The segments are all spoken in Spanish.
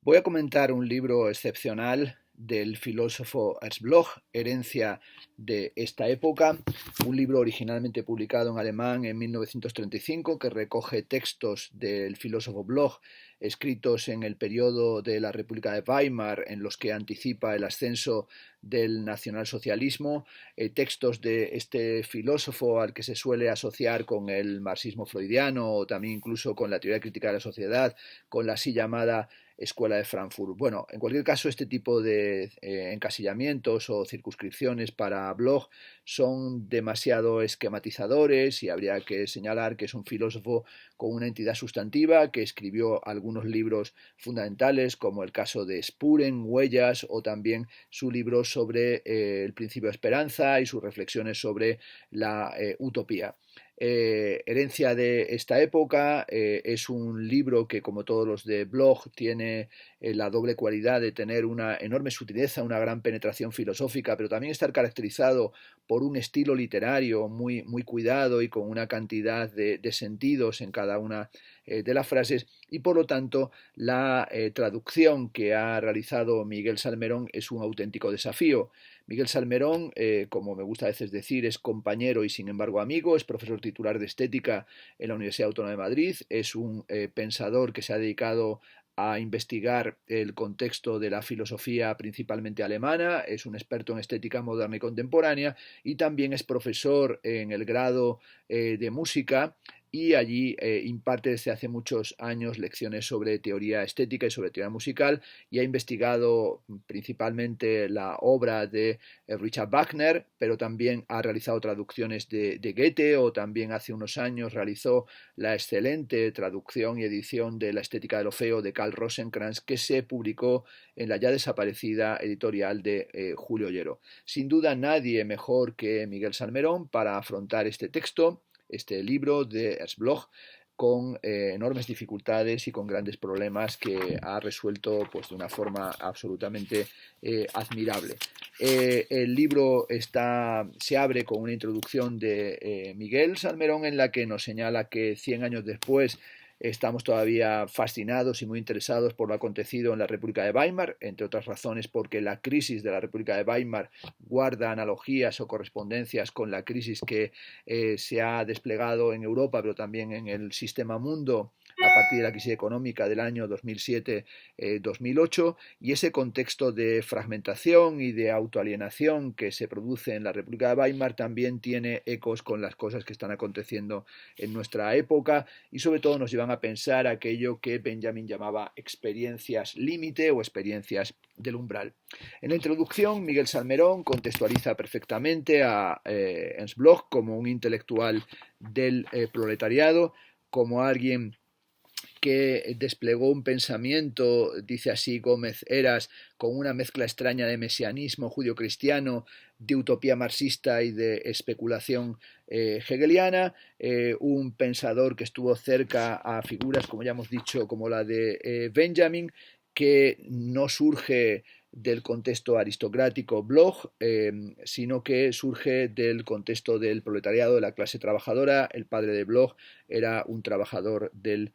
Voy a comentar un libro excepcional del filósofo Ernst Bloch, Herencia de esta época, un libro originalmente publicado en alemán en 1935 que recoge textos del filósofo Bloch escritos en el periodo de la República de Weimar, en los que anticipa el ascenso del nacionalsocialismo, textos de este filósofo al que se suele asociar con el marxismo freudiano o también incluso con la teoría crítica de la sociedad, con la así llamada Escuela de Frankfurt. Bueno, en cualquier caso, este tipo de encasillamientos o circunscripciones para Bloch son demasiado esquematizadores y habría que señalar que es un filósofo con una entidad sustantiva que escribió algunos libros fundamentales como el caso de Spuren, Huellas, o también su libro sobre el principio de esperanza y sus reflexiones sobre la utopía. Herencia de esta época es un libro que, como todos los de Bloch, tiene la doble cualidad de tener una enorme sutileza, una gran penetración filosófica, pero también estar caracterizado por un estilo literario muy cuidado y con una cantidad de sentidos en cada una de las frases, y por lo tanto la traducción que ha realizado Miguel Salmerón es un auténtico desafío. Miguel Salmerón, como me gusta a veces decir, es compañero y sin embargo amigo, es profesor titular de estética en la Universidad Autónoma de Madrid, es un pensador que se ha dedicado a investigar el contexto de la filosofía principalmente alemana, es un experto en estética moderna y contemporánea y también es profesor en el grado de música y allí imparte desde hace muchos años lecciones sobre teoría estética y sobre teoría musical y ha investigado principalmente la obra de Richard Wagner, pero también ha realizado traducciones de Goethe o también hace unos años realizó la excelente traducción y edición de La estética de lo feo de Karl Rosenkrantz que se publicó en la ya desaparecida editorial de Julio Ollero. Sin duda nadie mejor que Miguel Salmerón para afrontar este texto, este libro de Ernst Bloch, con enormes dificultades y con grandes problemas que ha resuelto pues, de una forma absolutamente admirable. El libro se abre con una introducción de Miguel Salmerón en la que nos señala que 100 años después estamos todavía fascinados y muy interesados por lo acontecido en la República de Weimar, entre otras razones porque la crisis de la República de Weimar guarda analogías o correspondencias con la crisis que se ha desplegado en Europa, pero también en el sistema mundo a partir de la crisis económica del año 2007-2008 y ese contexto de fragmentación y de autoalienación que se produce en la República de Weimar también tiene ecos con las cosas que están aconteciendo en nuestra época y sobre todo nos llevan a pensar aquello que Benjamin llamaba experiencias límite o experiencias del umbral. En la introducción, Miguel Salmerón contextualiza perfectamente a Ernst Bloch como un intelectual del proletariado, como alguien que desplegó un pensamiento, dice así Gómez Heras, con una mezcla extraña de mesianismo judío-cristiano, de utopía marxista y de especulación hegeliana, un pensador que estuvo cerca a figuras, como ya hemos dicho, como la de Benjamin, que no surge del contexto aristocrático Bloch, sino que surge del contexto del proletariado, de la clase trabajadora. El padre de Bloch era un trabajador del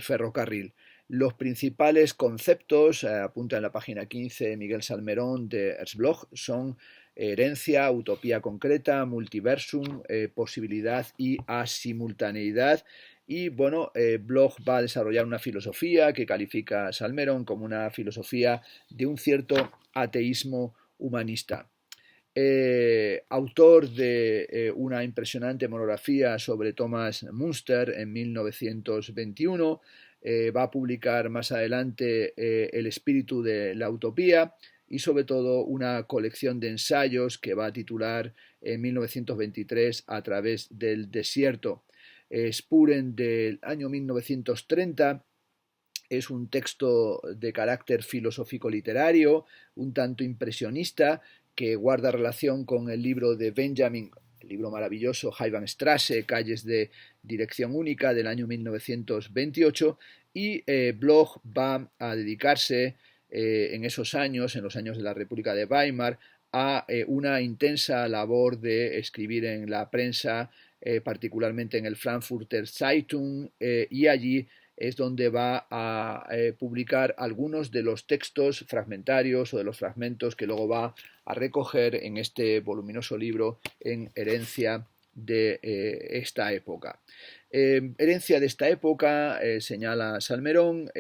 ferrocarril. Los principales conceptos, apunta en la página 15 Miguel Salmerón de Ernst Bloch, son herencia, utopía concreta, multiversum, posibilidad y asimultaneidad. Y bueno, Bloch va a desarrollar una filosofía que califica a Salmerón como una filosofía de un cierto ateísmo humanista. Autor de una impresionante monografía sobre Thomas Münster en 1921, va a publicar más adelante El espíritu de la utopía y sobre todo una colección de ensayos que va a titular en 1923 A través del desierto. Spuren del año 1930 es un texto de carácter filosófico literario, un tanto impresionista, que guarda relación con el libro de Benjamin, el libro maravilloso Heimanstrasse, Calles de Dirección Única del año 1928, y Bloch va a dedicarse en esos años, en los años de la República de Weimar, a una intensa labor de escribir en la prensa, particularmente en el Frankfurter Zeitung, y allí es donde va a publicar algunos de los textos fragmentarios o de los fragmentos que luego va a recoger en este voluminoso libro en Herencia de esta época. Herencia de esta época, señala Salmerón,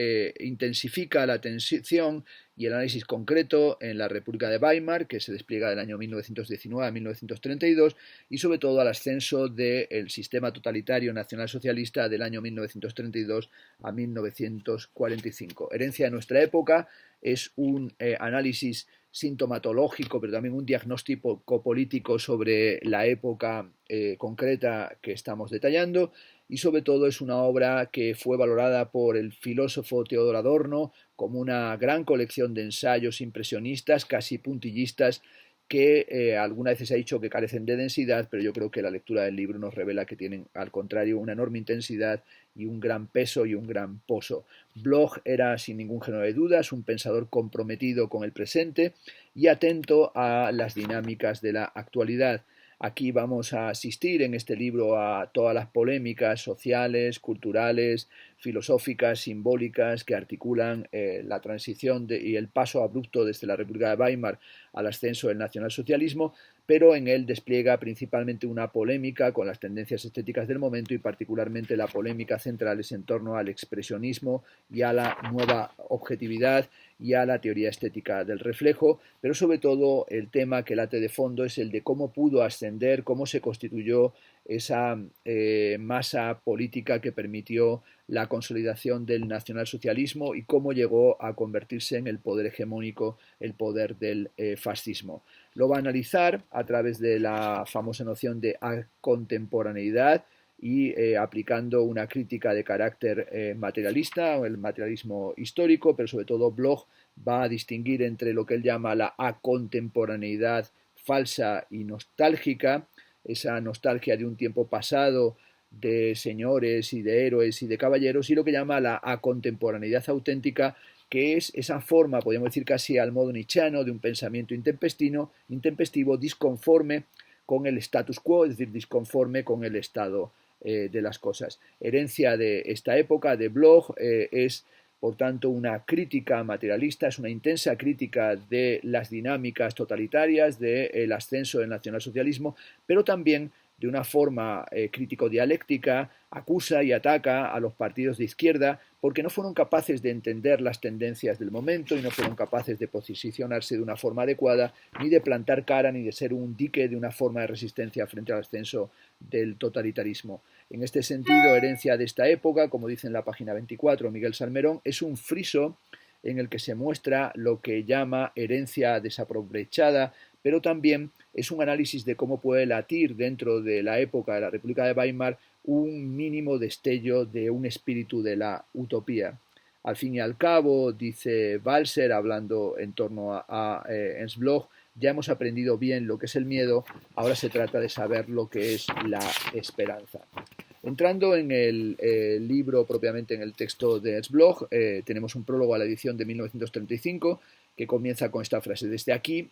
intensifica la atención y el análisis concreto en la República de Weimar, que se despliega del año 1919 a 1932, y sobre todo al ascenso del sistema totalitario nacionalsocialista del año 1932 a 1945. Herencia de nuestra época es un análisis sintomatológico, pero también un diagnóstico político sobre la época concreta que estamos detallando, y sobre todo es una obra que fue valorada por el filósofo Theodor Adorno como una gran colección de ensayos impresionistas, casi puntillistas, que algunas veces se ha dicho que carecen de densidad, pero yo creo que la lectura del libro nos revela que tienen, al contrario, una enorme intensidad y un gran peso y un gran pozo. Bloch era, sin ningún género de dudas, un pensador comprometido con el presente y atento a las dinámicas de la actualidad. Aquí vamos a asistir en este libro a todas las polémicas sociales, culturales, filosóficas, simbólicas que articulan la transición y el paso abrupto desde la República de Weimar al ascenso del nacionalsocialismo, pero en él despliega principalmente una polémica con las tendencias estéticas del momento y particularmente la polémica central es en torno al expresionismo y a la nueva objetividad y a la teoría estética del reflejo, pero sobre todo el tema que late de fondo es el de cómo pudo ascender, cómo se constituyó esa masa política que permitió la consolidación del nacionalsocialismo y cómo llegó a convertirse en el poder hegemónico, el poder del fascismo. Lo va a analizar a través de la famosa noción de acontemporaneidad y aplicando una crítica de carácter materialista, o el materialismo histórico, pero sobre todo Bloch va a distinguir entre lo que él llama la acontemporaneidad falsa y nostálgica, esa nostalgia de un tiempo pasado de señores y de héroes y de caballeros, y lo que llama la acontemporaneidad auténtica, que es esa forma, podríamos decir casi al modo nietzscheano, de un pensamiento intempestivo, disconforme con el status quo, es decir, disconforme con el estado de las cosas. Herencia de esta época de Bloch es, por tanto, una crítica materialista, es una intensa crítica de las dinámicas totalitarias, del ascenso del nacionalsocialismo, pero también de una forma crítico-dialéctica, acusa y ataca a los partidos de izquierda porque no fueron capaces de entender las tendencias del momento y no fueron capaces de posicionarse de una forma adecuada, ni de plantar cara, ni de ser un dique de una forma de resistencia frente al ascenso del totalitarismo. En este sentido, herencia de esta época, como dice en la página 24 Miguel Salmerón, es un friso en el que se muestra lo que llama herencia desaprovechada, pero también es un análisis de cómo puede latir dentro de la época de la República de Weimar un mínimo destello de un espíritu de la utopía. Al fin y al cabo, dice Balser, hablando en torno a Ernst Bloch, ya hemos aprendido bien lo que es el miedo, ahora se trata de saber lo que es la esperanza. Entrando en el libro, propiamente en el texto de Ernst Bloch, tenemos un prólogo a la edición de 1935 que comienza con esta frase: desde aquí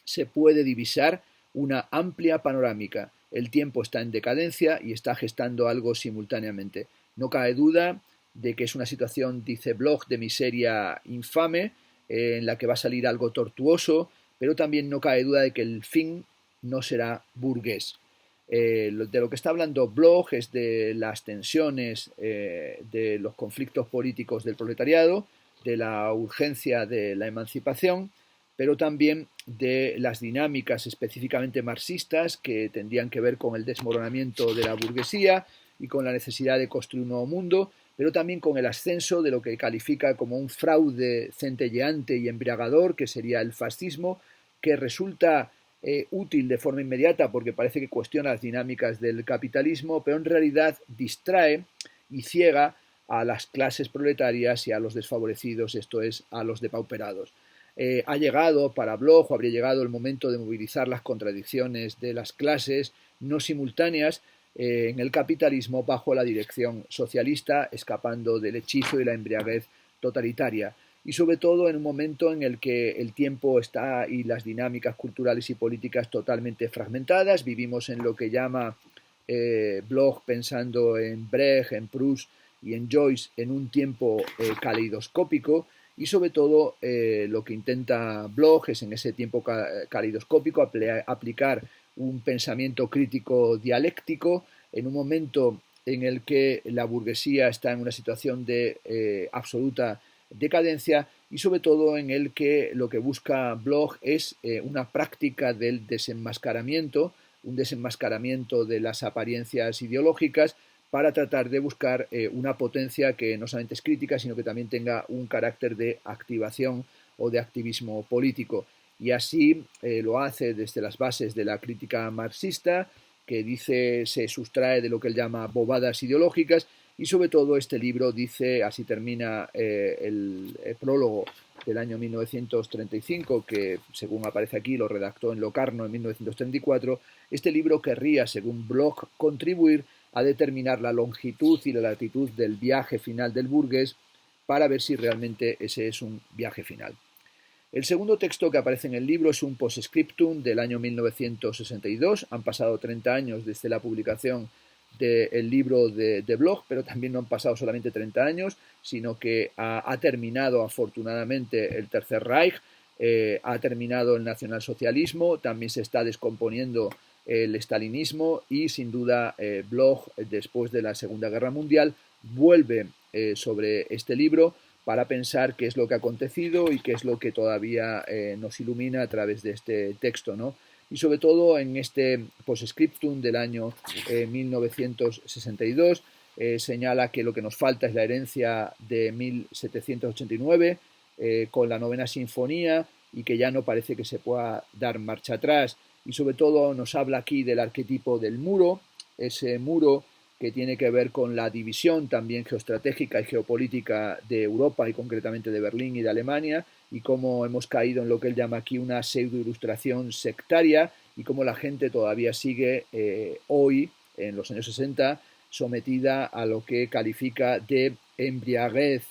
se puede divisar una amplia panorámica. El tiempo está en decadencia y está gestando algo simultáneamente. No cabe duda de que es una situación, dice Bloch, de miseria infame, en la que va a salir algo tortuoso, pero también no cabe duda de que el fin no será burgués. De lo que está hablando Bloch es de las tensiones, de los conflictos políticos del proletariado, de la urgencia de la emancipación, pero también de las dinámicas específicamente marxistas que tendrían que ver con el desmoronamiento de la burguesía y con la necesidad de construir un nuevo mundo, pero también con el ascenso de lo que califica como un fraude centelleante y embriagador, que sería el fascismo, que resulta útil de forma inmediata porque parece que cuestiona las dinámicas del capitalismo, pero en realidad distrae y ciega a las clases proletarias y a los desfavorecidos, esto es, a los depauperados. Ha llegado para Bloch, o habría llegado el momento de movilizar las contradicciones de las clases no simultáneas en el capitalismo bajo la dirección socialista, escapando del hechizo y la embriaguez totalitaria. Y sobre todo en un momento en el que el tiempo está y las dinámicas culturales y políticas totalmente fragmentadas. Vivimos en lo que llama Bloch, pensando en Brecht, en Proust y en Joyce en un tiempo caleidoscópico, y sobre todo lo que intenta Bloch es en ese tiempo caleidoscópico aplicar un pensamiento crítico dialéctico en un momento en el que la burguesía está en una situación de absoluta decadencia, y sobre todo en el que lo que busca Bloch es una práctica del desenmascaramiento, un desenmascaramiento de las apariencias ideológicas, para tratar de buscar una potencia que no solamente es crítica, sino que también tenga un carácter de activación o de activismo político. Y así lo hace desde las bases de la crítica marxista, que dice se sustrae de lo que él llama bobadas ideológicas, y sobre todo este libro dice, así termina el prólogo del año 1935, que según aparece aquí lo redactó en Locarno en 1934, este libro querría, según Bloch, contribuir a determinar la longitud y la latitud del viaje final del burgués para ver si realmente ese es un viaje final. El segundo texto que aparece en el libro es un postscriptum del año 1962. Han pasado 30 años desde la publicación del libro de Bloch, pero también no han pasado solamente 30 años, sino que ha terminado afortunadamente el Tercer Reich, ha terminado el nacionalsocialismo, también se está descomponiendo el estalinismo, y sin duda Bloch, después de la Segunda Guerra Mundial, vuelve sobre este libro para pensar qué es lo que ha acontecido y qué es lo que todavía nos ilumina a través de este texto, ¿no? Y sobre todo en este postscriptum del año 1962 señala que lo que nos falta es la herencia de 1789 con la novena sinfonía, y que ya no parece que se pueda dar marcha atrás. Y sobre todo nos habla aquí del arquetipo del muro, ese muro que tiene que ver con la división también geoestratégica y geopolítica de Europa, y concretamente de Berlín y de Alemania, y cómo hemos caído en lo que él llama aquí una pseudo-ilustración sectaria, y cómo la gente todavía sigue hoy, en los años 60, sometida a lo que califica de embriaguez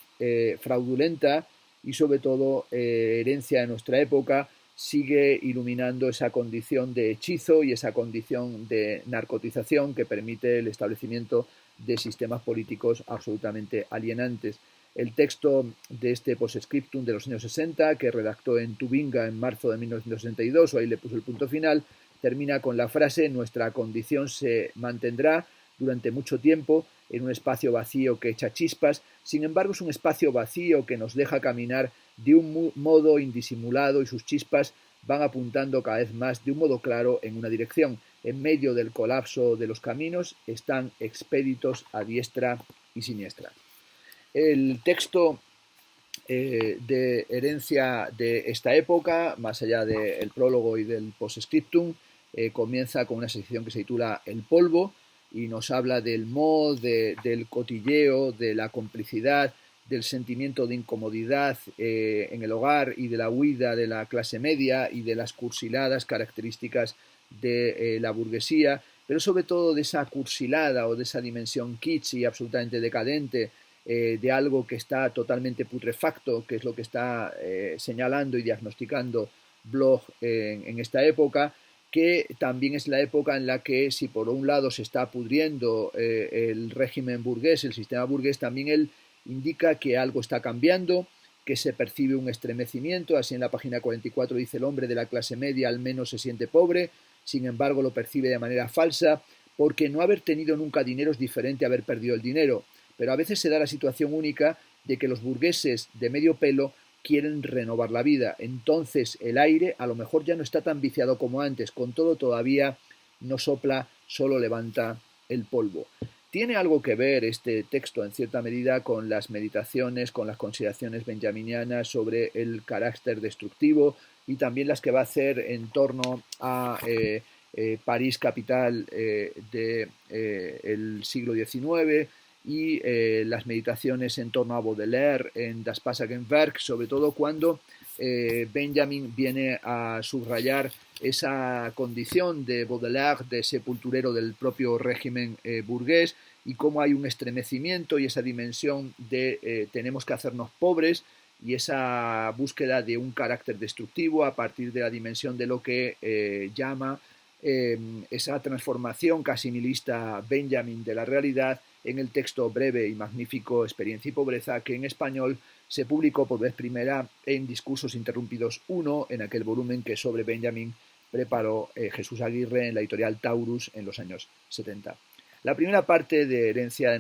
fraudulenta, y sobre todo herencia de nuestra época, sigue iluminando esa condición de hechizo y esa condición de narcotización que permite el establecimiento de sistemas políticos absolutamente alienantes. El texto de este postscriptum de los años 60, que redactó en Tubinga en marzo de 1962, o ahí le puso el punto final, termina con la frase: nuestra condición se mantendrá durante mucho tiempo en un espacio vacío que echa chispas. Sin embargo, es un espacio vacío que nos deja caminar de un modo indisimulado, y sus chispas van apuntando cada vez más de un modo claro en una dirección. En medio del colapso de los caminos están expéditos a diestra y siniestra. El texto de herencia de esta época, más allá del prólogo y del postscriptum, comienza con una sección que se titula El polvo, y nos habla del modo, del cotilleo, de la complicidad, del sentimiento de incomodidad en el hogar, y de la huida de la clase media y de las cursiladas características de la burguesía, pero sobre todo de esa cursilada o de esa dimensión kitsch y absolutamente decadente de algo que está totalmente putrefacto, que es lo que está señalando y diagnosticando Bloch en esta época, que también es la época en la que, si por un lado se está pudriendo el régimen burgués, el sistema burgués, también él indica que algo está cambiando, que se percibe un estremecimiento. Así en la página 44 dice: el hombre de la clase media al menos se siente pobre, sin embargo lo percibe de manera falsa, porque no haber tenido nunca dinero es diferente a haber perdido el dinero. Pero a veces se da la situación única de que los burgueses de medio pelo quieren renovar la vida. Entonces el aire a lo mejor ya no está tan viciado como antes, con todo todavía no sopla, solo levanta el polvo. Tiene algo que ver este texto en cierta medida con las meditaciones, con las consideraciones benjaminianas sobre el carácter destructivo, y también las que va a hacer en torno a París, capital del siglo XIX, y las meditaciones en torno a Baudelaire en Das Passagenwerk, sobre todo cuando Benjamin viene a subrayar esa condición de Baudelaire de sepulturero del propio régimen burgués, y cómo hay un estremecimiento y esa dimensión de tenemos que hacernos pobres, y esa búsqueda de un carácter destructivo a partir de la dimensión de lo que llama esa transformación casi nihilista Benjamin de la realidad, en el texto breve y magnífico Experiencia y Pobreza, que en español se publicó por vez primera en Discursos Interrumpidos 1, en aquel volumen que sobre Benjamin preparó Jesús Aguirre en la editorial Taurus en los años 70. La primera parte de herencia de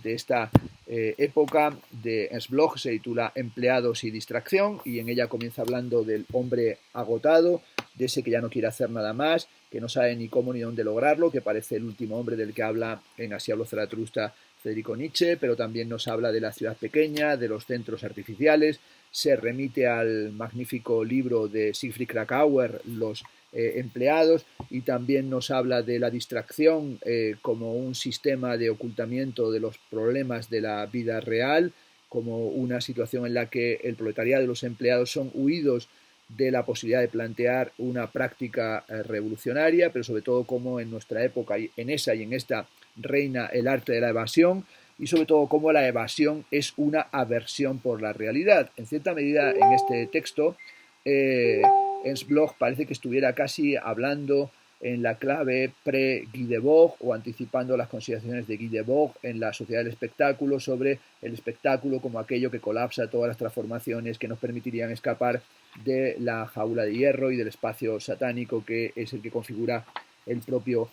esta época de Ernst Bloch se titula Empleados y distracción, y en ella comienza hablando del hombre agotado, de ese que ya no quiere hacer nada más, que no sabe ni cómo ni dónde lograrlo, que parece el último hombre del que habla en Así habló Zaratustra Federico Nietzsche, pero también nos habla de la ciudad pequeña, de los centros artificiales, se remite al magnífico libro de Siegfried Kracauer, Los empleados, y también nos habla de la distracción como un sistema de ocultamiento de los problemas de la vida real, como una situación en la que el proletariado y los empleados son huidos de la posibilidad de plantear una práctica revolucionaria, pero sobre todo como en nuestra época, en esa y en esta, reina el arte de la evasión, y sobre todo cómo la evasión es una aversión por la realidad. En cierta medida, en este texto, Ernst Bloch parece que estuviera casi hablando en la clave pre-Guy Debord o anticipando las consideraciones de Guy Debord en la sociedad del espectáculo sobre el espectáculo como aquello que colapsa todas las transformaciones que nos permitirían escapar de la jaula de hierro y del espacio satánico que es el que configura el propio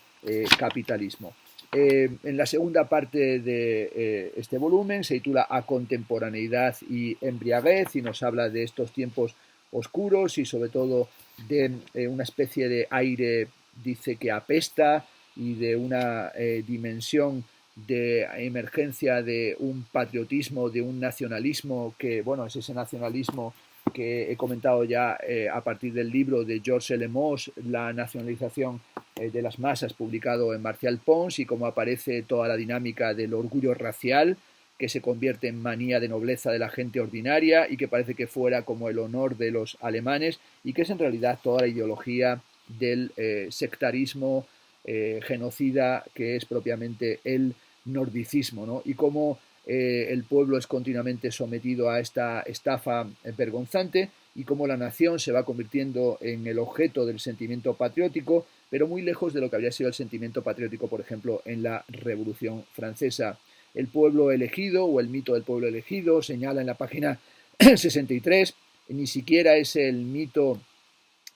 capitalismo. En la segunda parte de este volumen se titula A contemporaneidad y embriaguez y nos habla de estos tiempos oscuros y sobre todo de una especie de aire, dice, que apesta, y de una dimensión de emergencia de un patriotismo, de un nacionalismo que, bueno, es ese nacionalismo que he comentado ya a partir del libro de Georges Lemos, La nacionalización de las masas, publicado en Martial Pons, y cómo aparece toda la dinámica del orgullo racial, que se convierte en manía de nobleza de la gente ordinaria y que parece que fuera como el honor de los alemanes, y que es en realidad toda la ideología del sectarismo genocida que es propiamente el nordicismo, ¿no? Y cómo el pueblo es continuamente sometido a esta estafa vergonzante y cómo la nación se va convirtiendo en el objeto del sentimiento patriótico, pero muy lejos de lo que habría sido el sentimiento patriótico, por ejemplo, en la Revolución Francesa. El pueblo elegido o el mito del pueblo elegido señala en la página 63, ni siquiera es el mito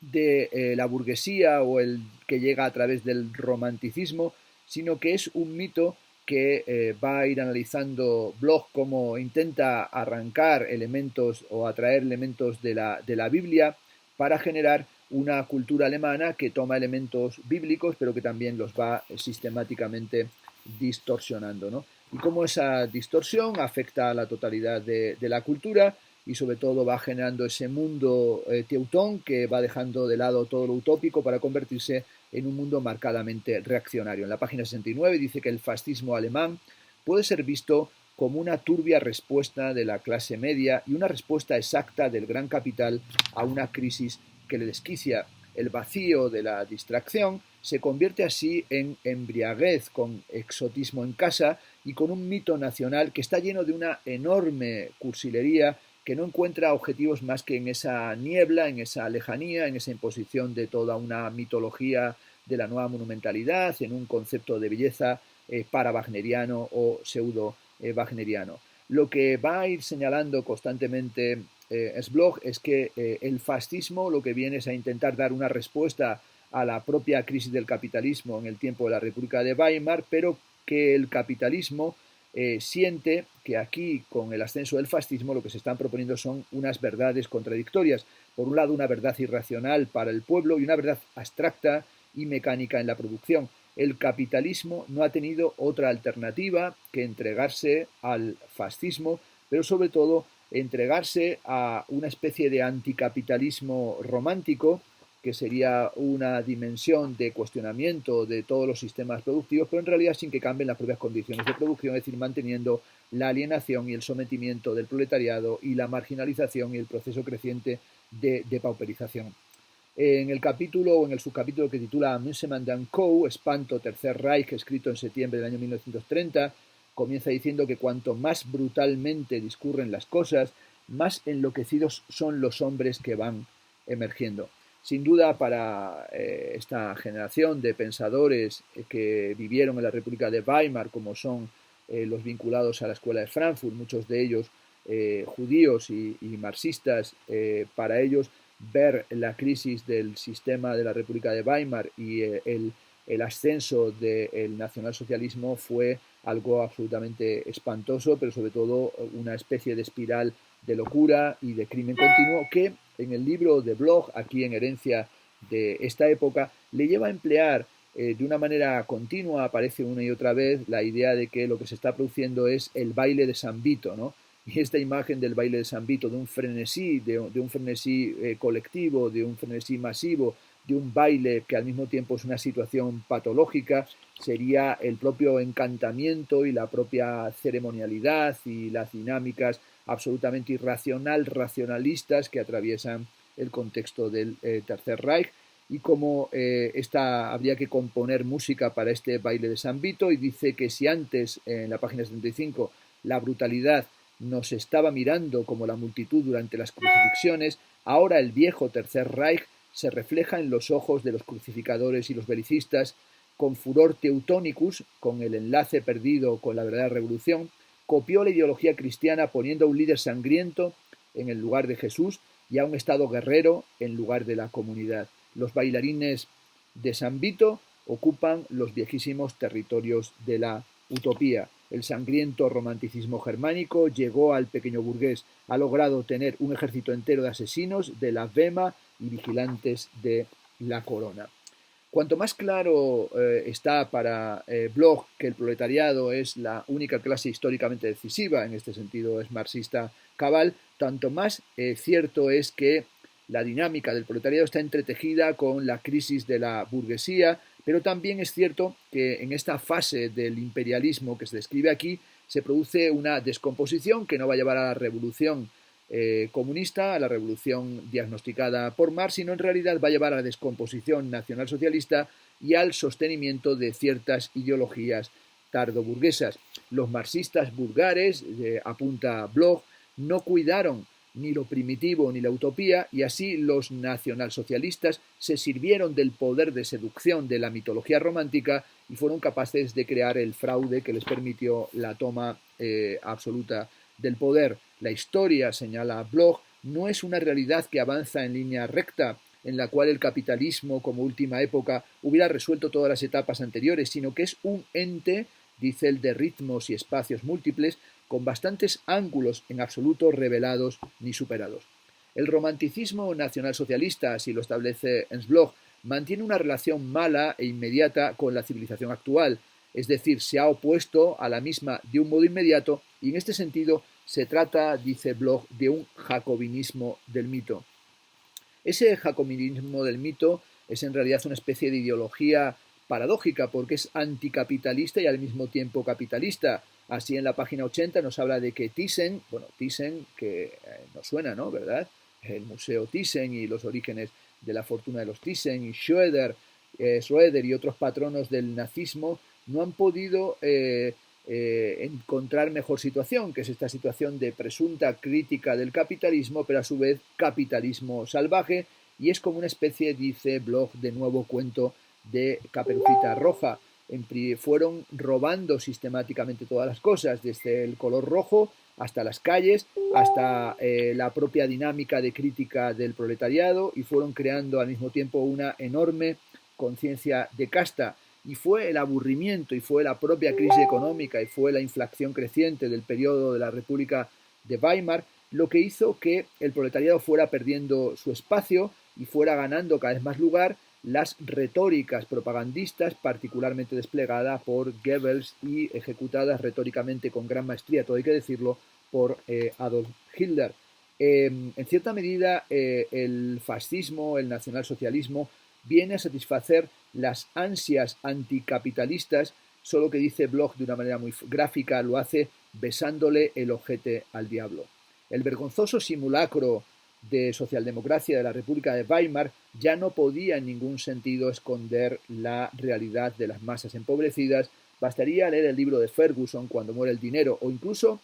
de la burguesía o el que llega a través del romanticismo, sino que es un mito que va a ir analizando Bloch como intenta arrancar elementos o atraer elementos de la Biblia para generar una cultura alemana que toma elementos bíblicos pero que también los va sistemáticamente distorsionando, ¿no? Y cómo esa distorsión afecta a la totalidad de la cultura y sobre todo va generando ese mundo teutón que va dejando de lado todo lo utópico para convertirse en un mundo marcadamente reaccionario. En la página 69 dice que el fascismo alemán puede ser visto como una turbia respuesta de la clase media y una respuesta exacta del gran capital a una crisis que le desquicia. El vacío de la distracción se convierte así en embriaguez con exotismo en casa y con un mito nacional que está lleno de una enorme cursilería que no encuentra objetivos más que en esa niebla, en esa lejanía, en esa imposición de toda una mitología de la nueva monumentalidad, en un concepto de belleza para-wagneriano o pseudo-wagneriano. Lo que va a ir señalando constantemente Bloch es que el fascismo lo que viene es a intentar dar una respuesta a la propia crisis del capitalismo en el tiempo de la República de Weimar, pero que el capitalismo siente que aquí, con el ascenso del fascismo, lo que se están proponiendo son unas verdades contradictorias. Por un lado, una verdad irracional para el pueblo y una verdad abstracta y mecánica en la producción. El capitalismo no ha tenido otra alternativa que entregarse al fascismo, pero sobre todo entregarse a una especie de anticapitalismo romántico, que sería una dimensión de cuestionamiento de todos los sistemas productivos, pero en realidad sin que cambien las propias condiciones de producción, es decir, manteniendo la alienación y el sometimiento del proletariado y la marginalización y el proceso creciente de pauperización. En el capítulo o en el subcapítulo que titula Amusement and Co., Espanto, Tercer Reich, escrito en septiembre del año 1930, comienza diciendo que cuanto más brutalmente discurren las cosas, más enloquecidos son los hombres que van emergiendo. Sin duda, para esta generación de pensadores que vivieron en la República de Weimar, como son los vinculados a la Escuela de Frankfurt, muchos de ellos judíos y marxistas, para ellos ver la crisis del sistema de la República de Weimar y el ascenso del nacionalsocialismo fue algo absolutamente espantoso, pero sobre todo una especie de espiral de locura y de crimen continuo que en el libro de Bloch, aquí en Herencia de esta época, le lleva a emplear de una manera continua, aparece una y otra vez la idea de que lo que se está produciendo es el baile de San Vito, ¿no? Y esta imagen del baile de San Vito, de un frenesí, de un frenesí colectivo, de un frenesí masivo, de un baile que al mismo tiempo es una situación patológica, sería el propio encantamiento y la propia ceremonialidad y las dinámicas absolutamente racionalistas que atraviesan el contexto del Tercer Reich y cómo habría que componer música para este baile de San Vito, y dice que si antes, en la página 75, la brutalidad nos estaba mirando como la multitud durante las crucifixiones, ahora el viejo Tercer Reich se refleja en los ojos de los crucificadores y los belicistas, con furor teutonicus, con el enlace perdido con la verdadera revolución, copió la ideología cristiana poniendo a un líder sangriento en el lugar de Jesús y a un estado guerrero en lugar de la comunidad. Los bailarines de San Vito ocupan los viejísimos territorios de la utopía. El sangriento romanticismo germánico llegó al pequeño burgués, ha logrado tener un ejército entero de asesinos de la Wehrmacht y vigilantes de la corona. Cuanto más claro está para Bloch que el proletariado es la única clase históricamente decisiva, en este sentido es marxista cabal, tanto más cierto es que la dinámica del proletariado está entretejida con la crisis de la burguesía, pero también es cierto que en esta fase del imperialismo que se describe aquí se produce una descomposición que no va a llevar a la revolución comunista, a la revolución diagnosticada por Marx, sino en realidad va a llevar a la descomposición nacionalsocialista y al sostenimiento de ciertas ideologías tardoburguesas. Los marxistas vulgares, apunta Bloch, no cuidaron ni lo primitivo ni la utopía, y así los nacionalsocialistas se sirvieron del poder de seducción de la mitología romántica y fueron capaces de crear el fraude que les permitió la toma absoluta del poder. La historia, señala Bloch, no es una realidad que avanza en línea recta, en la cual el capitalismo como última época hubiera resuelto todas las etapas anteriores, sino que es un ente, dice él, de ritmos y espacios múltiples, con bastantes ángulos en absoluto revelados ni superados. El romanticismo nacionalsocialista, así lo establece Ernst Bloch, mantiene una relación mala e inmediata con la civilización actual, es decir, se ha opuesto a la misma de un modo inmediato, y en este sentido se trata, dice Bloch, de un jacobinismo del mito. Ese jacobinismo del mito es en realidad una especie de ideología paradójica porque es anticapitalista y al mismo tiempo capitalista. Así en la página 80 nos habla de que Thyssen, que nos suena, ¿no? ¿Verdad? El Museo Thyssen y los orígenes de la fortuna de los Thyssen, y Schroeder y otros patronos del nazismo no han podido encontrar mejor situación, que es esta situación de presunta crítica del capitalismo, pero a su vez capitalismo salvaje, y es como una especie, dice Bloch, de nuevo cuento de Caperucita Roja. Fueron robando sistemáticamente todas las cosas, desde el color rojo hasta las calles, hasta la propia dinámica de crítica del proletariado, y fueron creando al mismo tiempo una enorme conciencia de casta. Y fue el aburrimiento, y fue la propia crisis económica, y fue la inflación creciente del periodo de la República de Weimar lo que hizo que el proletariado fuera perdiendo su espacio y fuera ganando cada vez más lugar las retóricas propagandistas, particularmente desplegadas por Goebbels y ejecutadas retóricamente con gran maestría, todo hay que decirlo, por Adolf Hitler. En cierta medida, el fascismo, el nacionalsocialismo, viene a satisfacer las ansias anticapitalistas, solo que dice Bloch de una manera muy gráfica, lo hace besándole el ojete al diablo. El vergonzoso simulacro de socialdemocracia de la República de Weimar ya no podía en ningún sentido esconder la realidad de las masas empobrecidas. Bastaría leer el libro de Ferguson, Cuando muere el dinero, o incluso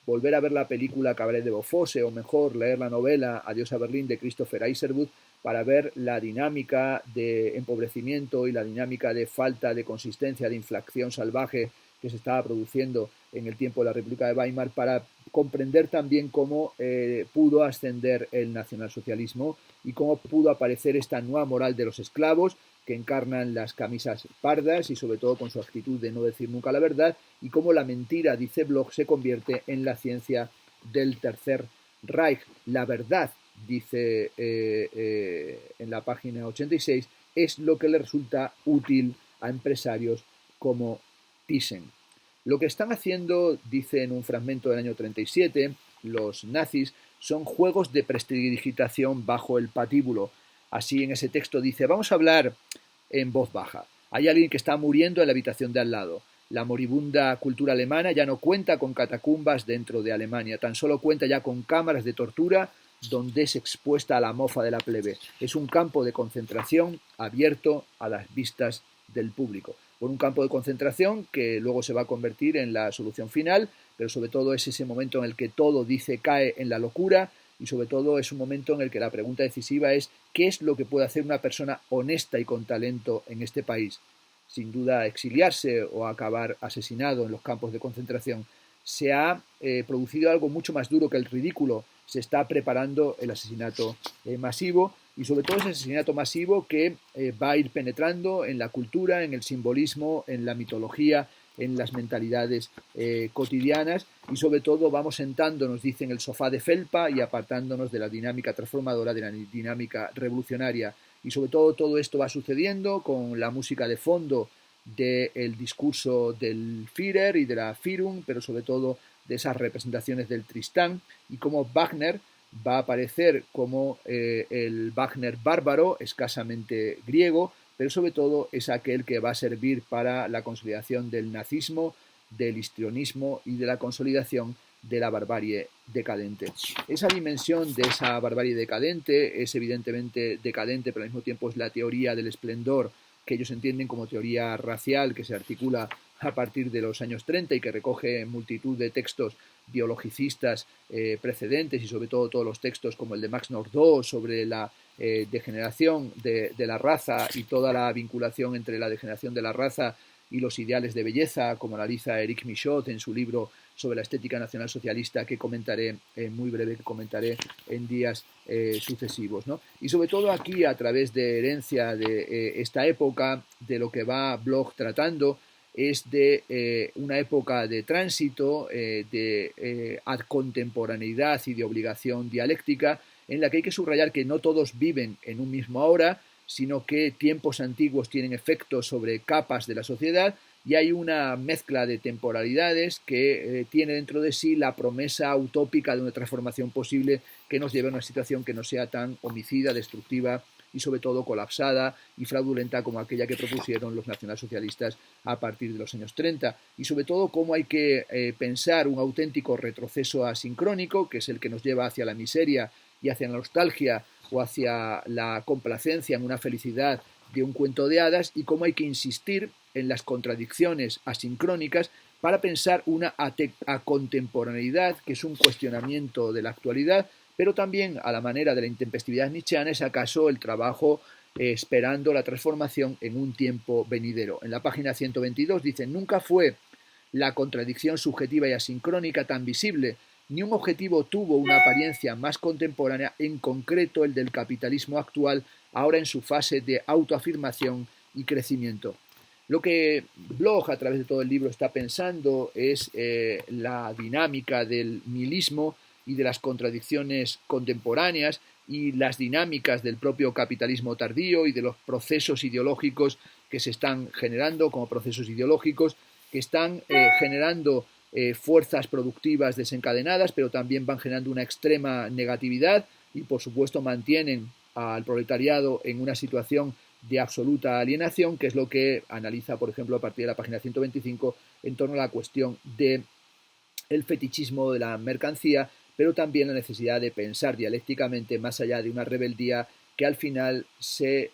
volver a ver la película Cabaret de Beaufosse, o mejor, leer la novela Adiós a Berlín de Christopher Isherwood, para ver la dinámica de empobrecimiento y la dinámica de falta de consistencia, de inflación salvaje que se estaba produciendo en el tiempo de la República de Weimar, para comprender también cómo pudo ascender el nacionalsocialismo y cómo pudo aparecer esta nueva moral de los esclavos que encarnan las camisas pardas y sobre todo con su actitud de no decir nunca la verdad, y cómo la mentira, dice Bloch, se convierte en la ciencia del Tercer Reich. La verdad, dice en la página 86, es lo que le resulta útil a empresarios como Thyssen. Lo que están haciendo, dice en un fragmento del año 37, los nazis, son juegos de prestidigitación bajo el patíbulo. Así en ese texto dice, vamos a hablar en voz baja. Hay alguien que está muriendo en la habitación de al lado. La moribunda cultura alemana ya no cuenta con catacumbas dentro de Alemania, tan solo cuenta ya con cámaras de tortura donde es expuesta a la mofa de la plebe. Es un campo de concentración abierto a las vistas del público. Por un campo de concentración que luego se va a convertir en la solución final, pero sobre todo es ese momento en el que todo, dice, cae en la locura, y sobre todo es un momento en el que la pregunta decisiva es ¿qué es lo que puede hacer una persona honesta y con talento en este país? Sin duda exiliarse o acabar asesinado en los campos de concentración. Se ha producido algo mucho más duro que el ridículo. Se está preparando el asesinato masivo, y sobre todo ese asesinato masivo que va a ir penetrando en la cultura, en el simbolismo, en la mitología, en las mentalidades cotidianas, y sobre todo vamos sentándonos, dice, en el sofá de felpa y apartándonos de la dinámica transformadora, de la dinámica revolucionaria. Y sobre todo esto va sucediendo con la música de fondo del discurso del Führer y de la Führung, pero sobre todo de esas representaciones del Tristán, y como Wagner va a aparecer como el Wagner bárbaro, escasamente griego, pero sobre todo es aquel que va a servir para la consolidación del nazismo, del histrionismo y de la consolidación de la barbarie decadente. Esa dimensión de esa barbarie decadente es evidentemente decadente, pero al mismo tiempo es la teoría del esplendor que ellos entienden como teoría racial, que se articula a partir de los años 30 y que recoge multitud de textos biologicistas precedentes, y sobre todo todos los textos como el de Max Nordau sobre la degeneración de la raza y toda la vinculación entre la degeneración de la raza y los ideales de belleza, como analiza Eric Michaud en su libro sobre la estética nacionalsocialista, que comentaré muy breve, que comentaré en días sucesivos, ¿no? Y sobre todo aquí, a través de herencia de esta época, de lo que va Bloch tratando es de una época de tránsito, de contemporaneidad y de obligación dialéctica, en la que hay que subrayar que no todos viven en un mismo ahora, sino que tiempos antiguos tienen efectos sobre capas de la sociedad, y hay una mezcla de temporalidades que tiene dentro de sí la promesa utópica de una transformación posible que nos lleve a una situación que no sea tan homicida, destructiva y sobre todo colapsada y fraudulenta como aquella que propusieron los nacionalsocialistas a partir de los años 30, y sobre todo cómo hay que pensar un auténtico retroceso asincrónico, que es el que nos lleva hacia la miseria y hacia la nostalgia o hacia la complacencia en una felicidad de un cuento de hadas, y cómo hay que insistir en las contradicciones asincrónicas para pensar una acontemporaneidad, que es un cuestionamiento de la actualidad, pero también a la manera de la intempestividad nietzscheana es acaso el trabajo esperando la transformación en un tiempo venidero. En la página 122 dice, nunca fue la contradicción subjetiva y asincrónica tan visible, ni un objetivo tuvo una apariencia más contemporánea, en concreto el del capitalismo actual, ahora en su fase de autoafirmación y crecimiento. Lo que Bloch a través de todo el libro está pensando es la dinámica del nihilismo y de las contradicciones contemporáneas y las dinámicas del propio capitalismo tardío y de los procesos ideológicos que se están generando como procesos ideológicos que están generando fuerzas productivas desencadenadas, pero también van generando una extrema negatividad y por supuesto mantienen al proletariado en una situación de absoluta alienación, que es lo que analiza, por ejemplo, a partir de la página 125 en torno a la cuestión del fetichismo de la mercancía, pero también la necesidad de pensar dialécticamente más allá de una rebeldía que al final se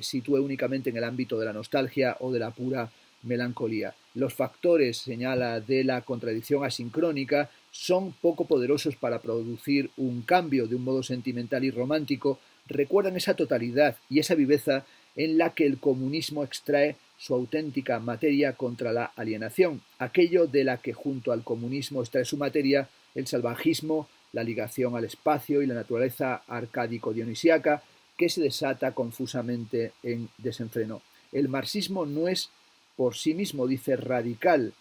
sitúe únicamente en el ámbito de la nostalgia o de la pura melancolía. Los factores, señala, de la contradicción asincrónica son poco poderosos para producir un cambio de un modo sentimental y romántico recuerdan esa totalidad y esa viveza en la que el comunismo extrae su auténtica materia contra la alienación, aquello de la que junto al comunismo extrae su materia el salvajismo, la ligación al espacio y la naturaleza arcádico-dionisíaca que se desata confusamente en desenfreno. El marxismo no es por sí mismo, dice, radical,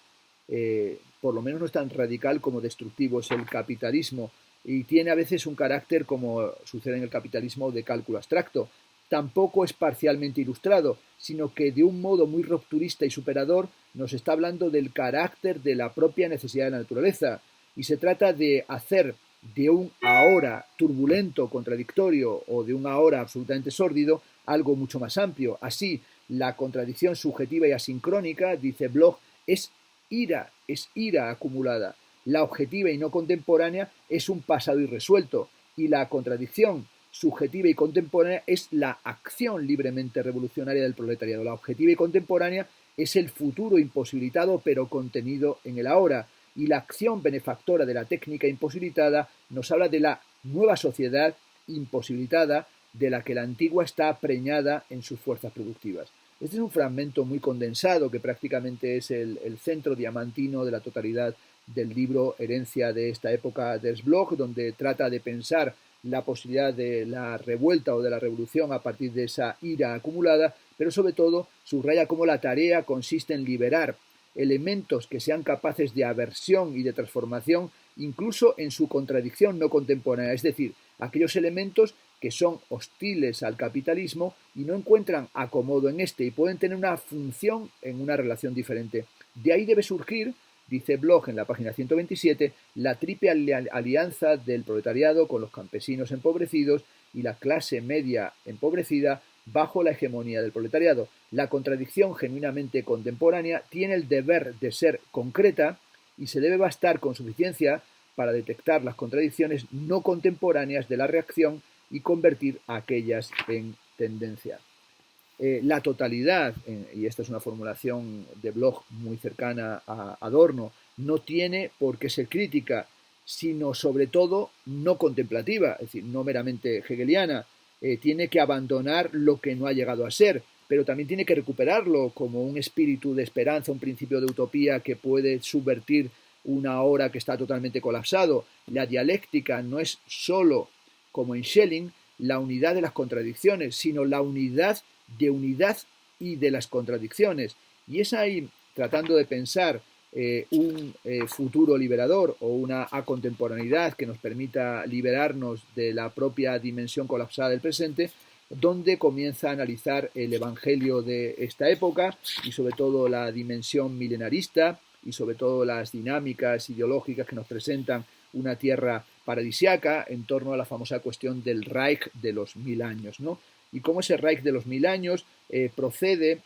por lo menos no es tan radical como destructivo es el capitalismo, y tiene a veces un carácter, como sucede en el capitalismo, de cálculo abstracto. Tampoco es parcialmente ilustrado, sino que de un modo muy rupturista y superador nos está hablando del carácter de la propia necesidad de la naturaleza, y se trata de hacer de un ahora turbulento, contradictorio, o de un ahora absolutamente sórdido, algo mucho más amplio. Así, la contradicción subjetiva y asincrónica, dice Bloch, es ira acumulada. La objetiva y no contemporánea es un pasado irresuelto, y la contradicción subjetiva y contemporánea es la acción libremente revolucionaria del proletariado. La objetiva y contemporánea es el futuro imposibilitado pero contenido en el ahora, y la acción benefactora de la técnica imposibilitada nos habla de la nueva sociedad imposibilitada de la que la antigua está preñada en sus fuerzas productivas. Este es un fragmento muy condensado que prácticamente es el centro diamantino de la totalidad del libro Herencia de esta época de Bloch, donde trata de pensar la posibilidad de la revuelta o de la revolución a partir de esa ira acumulada, pero sobre todo subraya cómo la tarea consiste en liberar elementos que sean capaces de aversión y de transformación, incluso en su contradicción no contemporánea, es decir, aquellos elementos que son hostiles al capitalismo y no encuentran acomodo en este y pueden tener una función en una relación diferente. De ahí debe surgir, dice Bloch en la página 127, la triple alianza del proletariado con los campesinos empobrecidos y la clase media empobrecida bajo la hegemonía del proletariado. La contradicción genuinamente contemporánea tiene el deber de ser concreta y se debe bastar con suficiencia para detectar las contradicciones no contemporáneas de la reacción y convertir a aquellas en tendencia. La totalidad, y esta es una formulación de Bloch muy cercana a Adorno, no tiene por qué ser crítica, sino sobre todo no contemplativa, es decir, no meramente hegeliana. Tiene que abandonar lo que no ha llegado a ser, pero también tiene que recuperarlo como un espíritu de esperanza, un principio de utopía que puede subvertir una hora que está totalmente colapsado. La dialéctica no es solo, como en Schelling, la unidad de las contradicciones, sino la unidad y de las contradicciones. Y es ahí, tratando de pensar un futuro liberador o una acontemporaneidad que nos permita liberarnos de la propia dimensión colapsada del presente, donde comienza a analizar el evangelio de esta época y sobre todo la dimensión milenarista y sobre todo las dinámicas ideológicas que nos presentan una tierra paradisiaca en torno a la famosa cuestión del Reich de los 1000 años, ¿no? Y cómo ese Reich de los 1000 años procede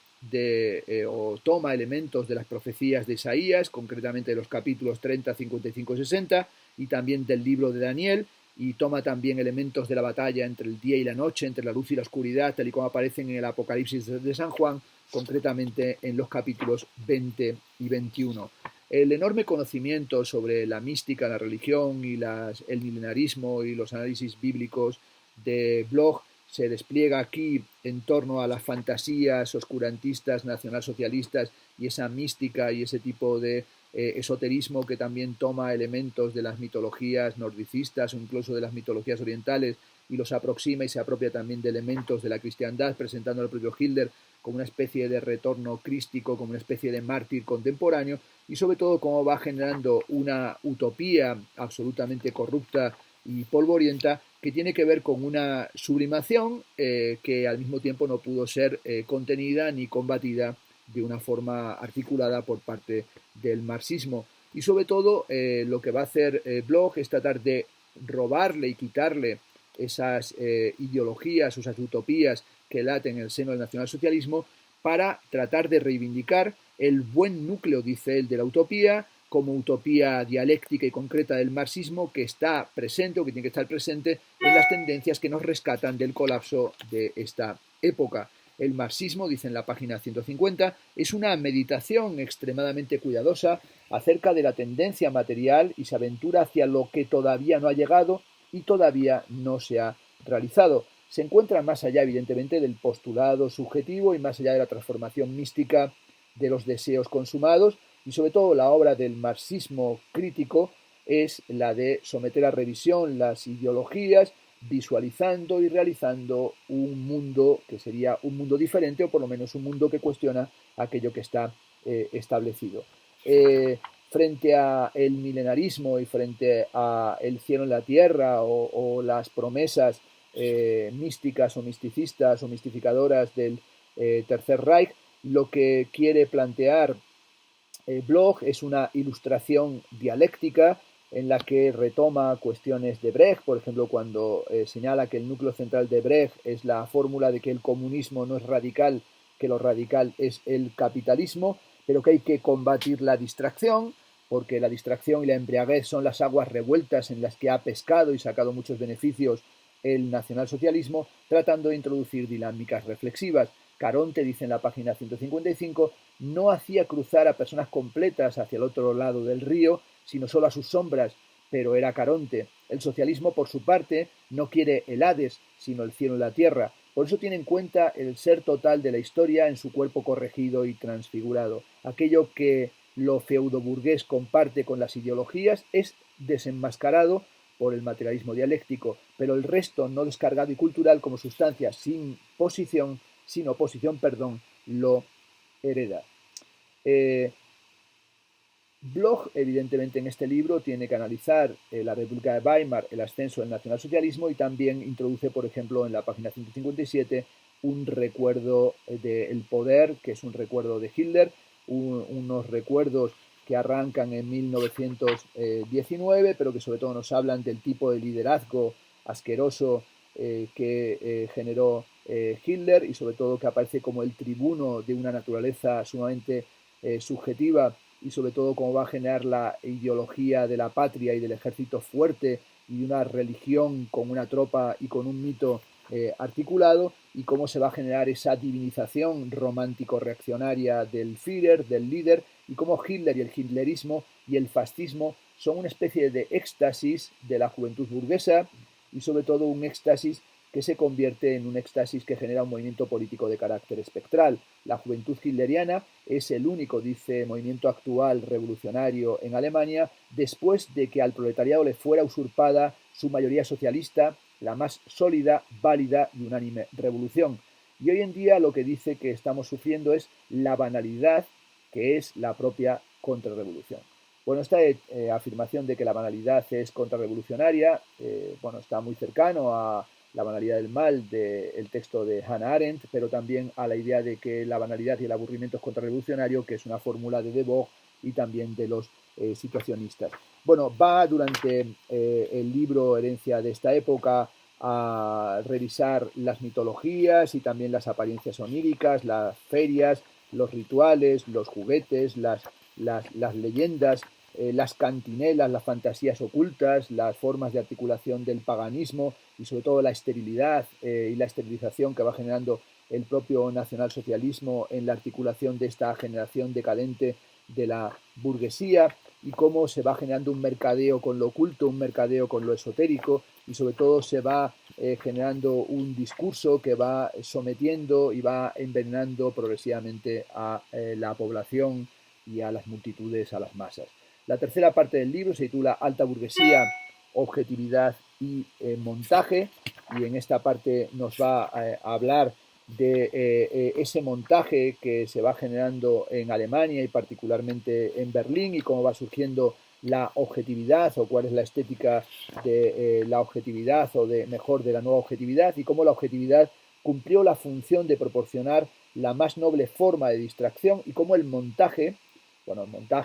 o toma elementos de las profecías de Isaías, concretamente de los capítulos 30, 55 y 60, y también del libro de Daniel, y toma también elementos de la batalla entre el día y la noche, entre la luz y la oscuridad, tal y como aparecen en el Apocalipsis de San Juan, concretamente en los capítulos 20 y 21. El enorme conocimiento sobre la mística, la religión y el milenarismo y los análisis bíblicos de Bloch se despliega aquí en torno a las fantasías oscurantistas, nacionalsocialistas y esa mística y ese tipo de esoterismo que también toma elementos de las mitologías nordicistas o incluso de las mitologías orientales y los aproxima y se apropia también de elementos de la cristiandad, presentando al propio Hitler como una especie de retorno crístico, como una especie de mártir contemporáneo, y sobre todo cómo va generando una utopía absolutamente corrupta y polvorienta que tiene que ver con una sublimación que al mismo tiempo no pudo ser contenida ni combatida de una forma articulada por parte del marxismo. Y sobre todo lo que va a hacer Bloch es tratar de robarle y quitarle esas ideologías, esas utopías que laten en el seno del nacionalsocialismo para tratar de reivindicar el buen núcleo, dice él, de la utopía como utopía dialéctica y concreta del marxismo que está presente o que tiene que estar presente en las tendencias que nos rescatan del colapso de esta época. El marxismo, dice en la página 150, es una meditación extremadamente cuidadosa acerca de la tendencia material y se aventura hacia lo que todavía no ha llegado y todavía no se ha realizado. se encuentra más allá, evidentemente, del postulado subjetivo y más allá de la transformación mística de los deseos consumados, y sobre todo la obra del marxismo crítico es la de someter a revisión las ideologías, visualizando y realizando un mundo que sería un mundo diferente, o por lo menos un mundo que cuestiona aquello que está establecido. Frente a el milenarismo y frente a el cielo en la tierra o las promesas místicas o misticistas o mistificadoras del Tercer Reich, lo que quiere plantear Bloch es una ilustración dialéctica en la que retoma cuestiones de Brecht, por ejemplo, cuando señala que el núcleo central de Brecht es la fórmula de que el comunismo no es radical, que lo radical es el capitalismo, pero que hay que combatir la distracción, porque la distracción y la embriaguez son las aguas revueltas en las que ha pescado y sacado muchos beneficios el nacionalsocialismo, tratando de introducir dinámicas reflexivas. Caronte dice en la página 155, no hacía cruzar a personas completas hacia el otro lado del río, sino solo a sus sombras, pero era Caronte. El socialismo, por su parte, no quiere el Hades, sino el cielo y la tierra. Por eso tiene en cuenta el ser total de la historia en su cuerpo corregido y transfigurado. Aquello que lo feudo-burgués comparte con las ideologías es desenmascarado por el materialismo dialéctico, pero el resto no descargado y cultural como sustancia sin oposición, lo hereda. Bloch, evidentemente, en este libro tiene que analizar la República de Weimar, el ascenso del nacionalsocialismo, y también introduce, por ejemplo, en la página 157, un recuerdo del poder, que es un recuerdo de Hitler, unos recuerdos que arrancan en 1919, pero que sobre todo nos hablan del tipo de liderazgo asqueroso que generó Hitler, y sobre todo que aparece como el tribuno de una naturaleza sumamente subjetiva, y sobre todo cómo va a generar la ideología de la patria y del ejército fuerte y una religión con una tropa y con un mito articulado, y cómo se va a generar esa divinización romántico-reaccionaria del Führer, del líder, y cómo Hitler y el hitlerismo y el fascismo son una especie de éxtasis de la juventud burguesa, y sobre todo un éxtasis que se convierte en un éxtasis que genera un movimiento político de carácter espectral. La juventud hitleriana es el único, dice, movimiento actual revolucionario en Alemania, después de que al proletariado le fuera usurpada su mayoría socialista, la más sólida, válida y unánime revolución. Y hoy en día lo que dice que estamos sufriendo es la banalidad que es la propia contrarrevolución. Bueno, esta afirmación de que la banalidad es contrarrevolucionaria, está muy cercano a la banalidad del mal del texto de Hannah Arendt, pero también a la idea de que la banalidad y el aburrimiento es contrarrevolucionario, que es una fórmula de Debord y también de los situacionistas. Bueno, va durante el libro Herencia de esta época a revisar las mitologías y también las apariencias oníricas, las ferias, los rituales, los juguetes, las leyendas, las cantinelas, las fantasías ocultas, las formas de articulación del paganismo y sobre todo la esterilidad y la esterilización que va generando el propio nacionalsocialismo en la articulación de esta generación decadente de la burguesía, y cómo se va generando un mercadeo con lo oculto, un mercadeo con lo esotérico, y sobre todo se va generando un discurso que va sometiendo y va envenenando progresivamente a la población y a las multitudes, a las masas. La tercera parte del libro se titula Alta burguesía, objetividad y montaje, y en esta parte nos va a hablar de ese montaje que se va generando en Alemania y particularmente en Berlín, y cómo va surgiendo la objetividad, o cuál es la estética de la objetividad, o de mejor de la nueva objetividad, y cómo la objetividad cumplió la función de proporcionar la más noble forma de distracción, y cómo el montaje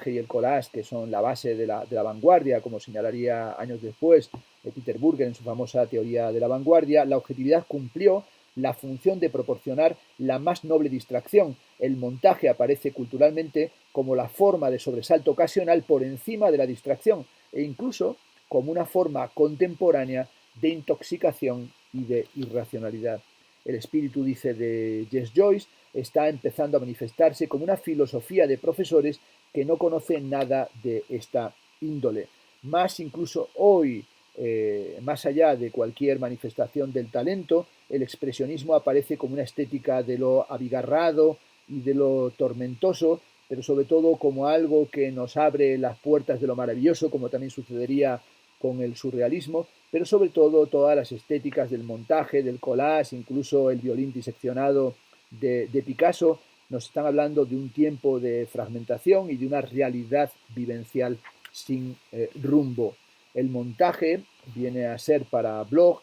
y el collage, que son la base de la vanguardia, como señalaría años después Peter Burger en su famosa teoría de la vanguardia, la objetividad cumplió la función de proporcionar la más noble distracción. El montaje aparece culturalmente como la forma de sobresalto ocasional por encima de la distracción, e incluso como una forma contemporánea de intoxicación y de irracionalidad. El espíritu, dice, de Jess Joyce está empezando a manifestarse como una filosofía de profesores que no conocen nada de esta índole. Más incluso hoy, más allá de cualquier manifestación del talento, el expresionismo aparece como una estética de lo abigarrado y de lo tormentoso, pero sobre todo como algo que nos abre las puertas de lo maravilloso, como también sucedería con el surrealismo, pero sobre todo todas las estéticas del montaje, del collage, incluso el violín diseccionado de Picasso, nos están hablando de un tiempo de fragmentación y de una realidad vivencial sin rumbo. El montaje viene a ser para Bloch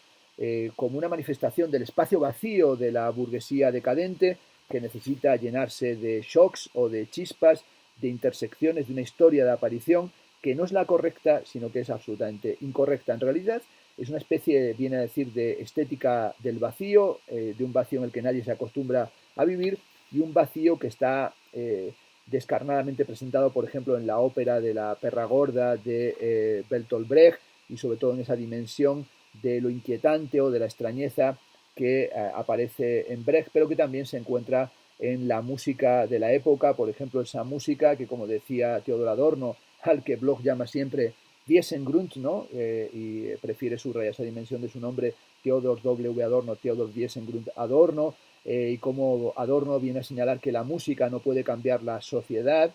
como una manifestación del espacio vacío de la burguesía decadente que necesita llenarse de shocks o de chispas, de intersecciones de una historia de aparición que no es la correcta, sino que es absolutamente incorrecta. En realidad es una especie, viene a decir, de estética del vacío, de un vacío en el que nadie se acostumbra a vivir y un vacío que está descarnadamente presentado, por ejemplo, en la ópera de la perra gorda de Bertolt Brecht y sobre todo en esa dimensión de lo inquietante o de la extrañeza que aparece en Brecht, pero que también se encuentra en la música de la época, por ejemplo, esa música que, como decía Theodor Adorno, al que Bloch llama siempre Wiesengrund, ¿no? Y prefiere subrayar esa dimensión de su nombre, Theodor W. Adorno, Theodor Wiesengrund Adorno, y como Adorno viene a señalar que la música no puede cambiar la sociedad,